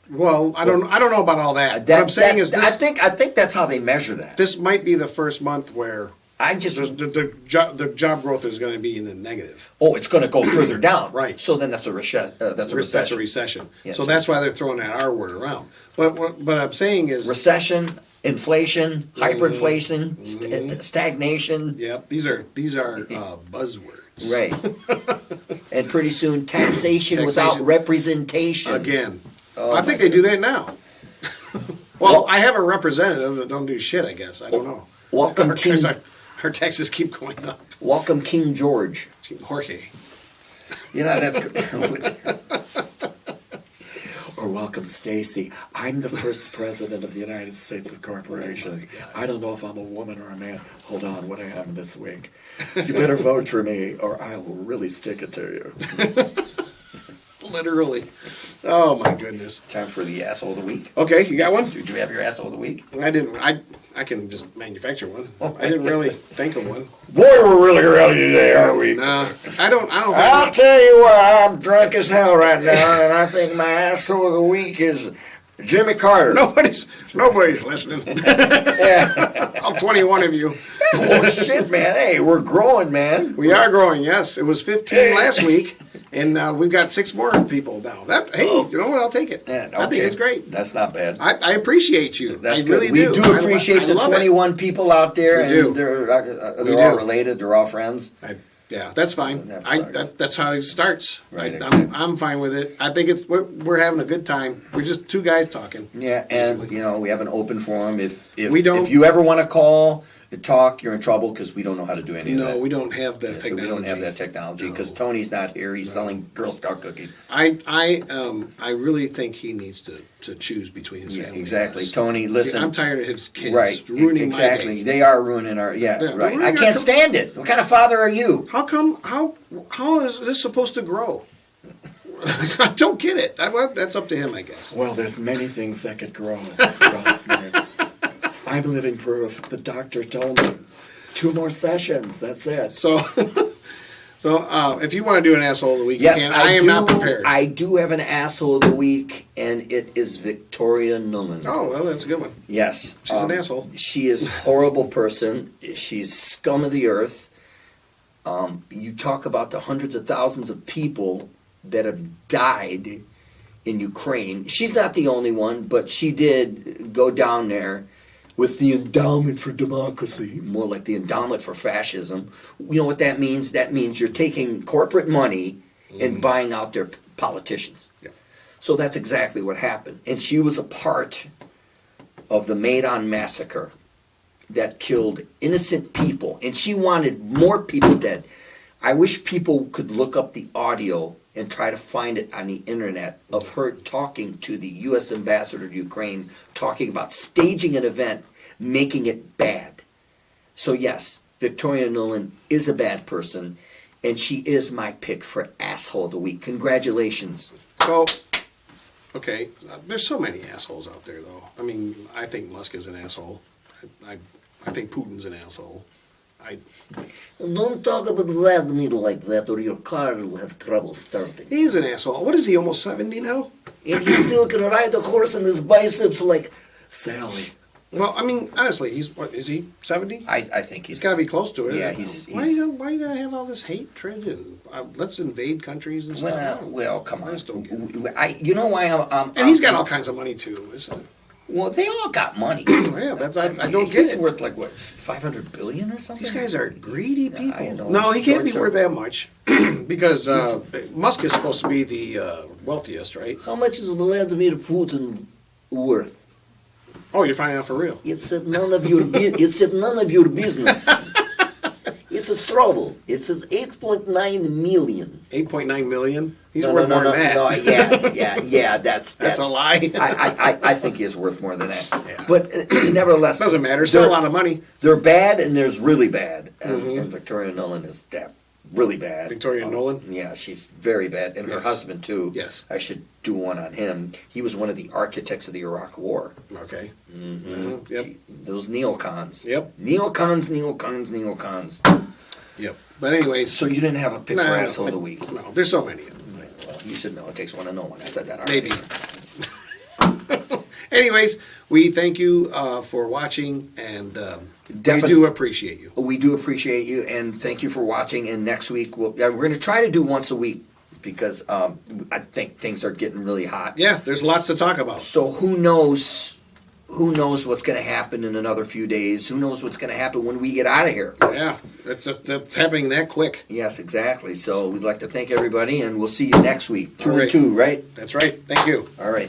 Well, I don't know about all that. What I'm saying is this. I think that's how they measure that. This might be the first month where I just the job growth is going to be in the negative. it's going to go further down. Right. So then that's a recession. That's a That's recession. a recession. Yeah, So that's why they're throwing that R word around. But what I'm saying is, Recession, inflation, hyperinflation, stagnation. yep, these are buzzwords. Right. And pretty soon, taxation without Taxation. representation. Again, Oh I think they do that now. Well, I have a representative that don't do shit. I guess I don't know. Welcome, King. Our taxes keep going up. Welcome, King George. Jorge. That's Or welcome, Stacy. I'm the first president of the United States of Corporations. I don't know if I'm a woman or a man. Hold on, what happened this week? You better vote for me, or I will really stick it to you. Literally. Oh my goodness. time for the asshole of the week. Okay, you got one? Do you have your asshole of the week? I didn't. I can just manufacture one. I didn't really think of one. Boy, we're really rowdy today, aren't we? Nah, I don't. I'll Think tell you what, I'm drunk as hell right now, and I think my asshole of the week is Jimmy Carter. nobody's listening. Yeah. All 21 of you. Oh, shit, man. Hey, we're growing, man. We are growing. Yes, it was 15 last week, and we've got 6 more people now. You know what? I'll take it. Yeah, I think okay. it's great. That's not bad. I appreciate you. That's I good. really We do. do I appreciate the love it. 21 people out there, We and do. they're We all do. related. They're all friends. Yeah, that's fine. That starts. That's how it starts. Right, I'm, exactly. I'm fine with it. I think we're having a good time. We're just two guys talking. Yeah, and basically. we have an open forum. If We don't- if you ever want to call and talk, you're in trouble because we don't know how to do any of that. No, we don't have that So technology. we don't have that technology because Tony's not here. He's selling Girl Scout cookies. I really think he needs to choose between his Yeah, family. exactly. and us. Tony, listen. I'm tired of his kids Right, ruining exactly. my day. They are ruining our. Yeah, Yeah, right. ruining I our can't co- stand it. What kind of father are you? How come? How is this supposed to grow? I don't get it. That's up to him, I guess. Well, there's many things that could grow. Trust me. I'm living proof. The doctor told me 2 more sessions. That's it. So, if you want to do an asshole of the week, Yes, you can. I am not prepared. I do have an asshole of the week, and it is Victoria Nuland. Oh well, that's a good one. Yes, She's an asshole. She is a horrible person. She's scum of the earth. You talk about the hundreds of thousands of people that have died in Ukraine. She's not the only one, but she did go down there with the endowment for democracy, more like the endowment for fascism. You know what that means? That means you're taking corporate money and buying out their politicians. Yeah. So that's exactly what happened. And she was a part of the Maidan massacre that killed innocent people. And she wanted more people dead. I wish people could look up the audio and try to find it on the internet of her talking to the U.S. ambassador to Ukraine, talking about staging an event, making it bad. So yes, Victoria Nuland is a bad person, and she is my pick for asshole of the week. Congratulations. So, okay, there's so many assholes out there, though. I mean, I think Musk is an asshole. I think Putin's an asshole. Don't talk about Vladimir like that, or your car will have trouble starting. He's an asshole. What is he? Almost 70 now? And he still can ride a horse in his biceps like Sally. Well, I mean, honestly, what is he? 70? I think He's got to be close to it. Yeah, Why you gotta have all this hatred and let's invade countries and stuff? well, come I on. just don't get it. You know why I'm And he's got all kinds of money too. Well, they all got money. Yeah, I don't get He's it. worth like what, 500 billion or something? These guys are greedy Yeah, people. I know. No, he can't be Short worth that much because Musk is supposed to be the wealthiest, right? How much is Vladimir Putin worth? Oh, you're finding out for real? It's none of your it's none of your business. It's a trouble. It says 8.9 million. 8.9 million. He's No, worth no, more no, than that. no, yes, yeah, that's That's a lie. I think he is worth more than that. Yeah. But nevertheless, Doesn't matter. Still a lot of money. They're bad, and there's really bad, and Victoria Nuland is that really bad. Victoria Nuland? Yeah, she's very bad, and her Yes. husband too. Yes. I should do one on him. He was one of the architects of the Iraq War. Okay. Mm-hmm. Yep. Those neocons. Yep. Neocons. Yep. But anyways, So you didn't have a pick for asshole of the week. No, there's so many. Well, you should know. It takes one to know one. I said that already. Maybe. Anyways, we thank you for watching, and we Definitely. do appreciate you. We do appreciate you, and thank you for watching. And next week, we're going to try to do once a week because I think things are getting really hot. Yeah, there's lots to talk about. So who knows? Who knows what's going to happen in another few days? Who knows what's going to happen when we get out of here? Yeah, that's happening that quick. Yes, exactly. So we'd like to thank everybody, and we'll see you next week. 2 All right. and 2, right? That's right. Thank you. All right.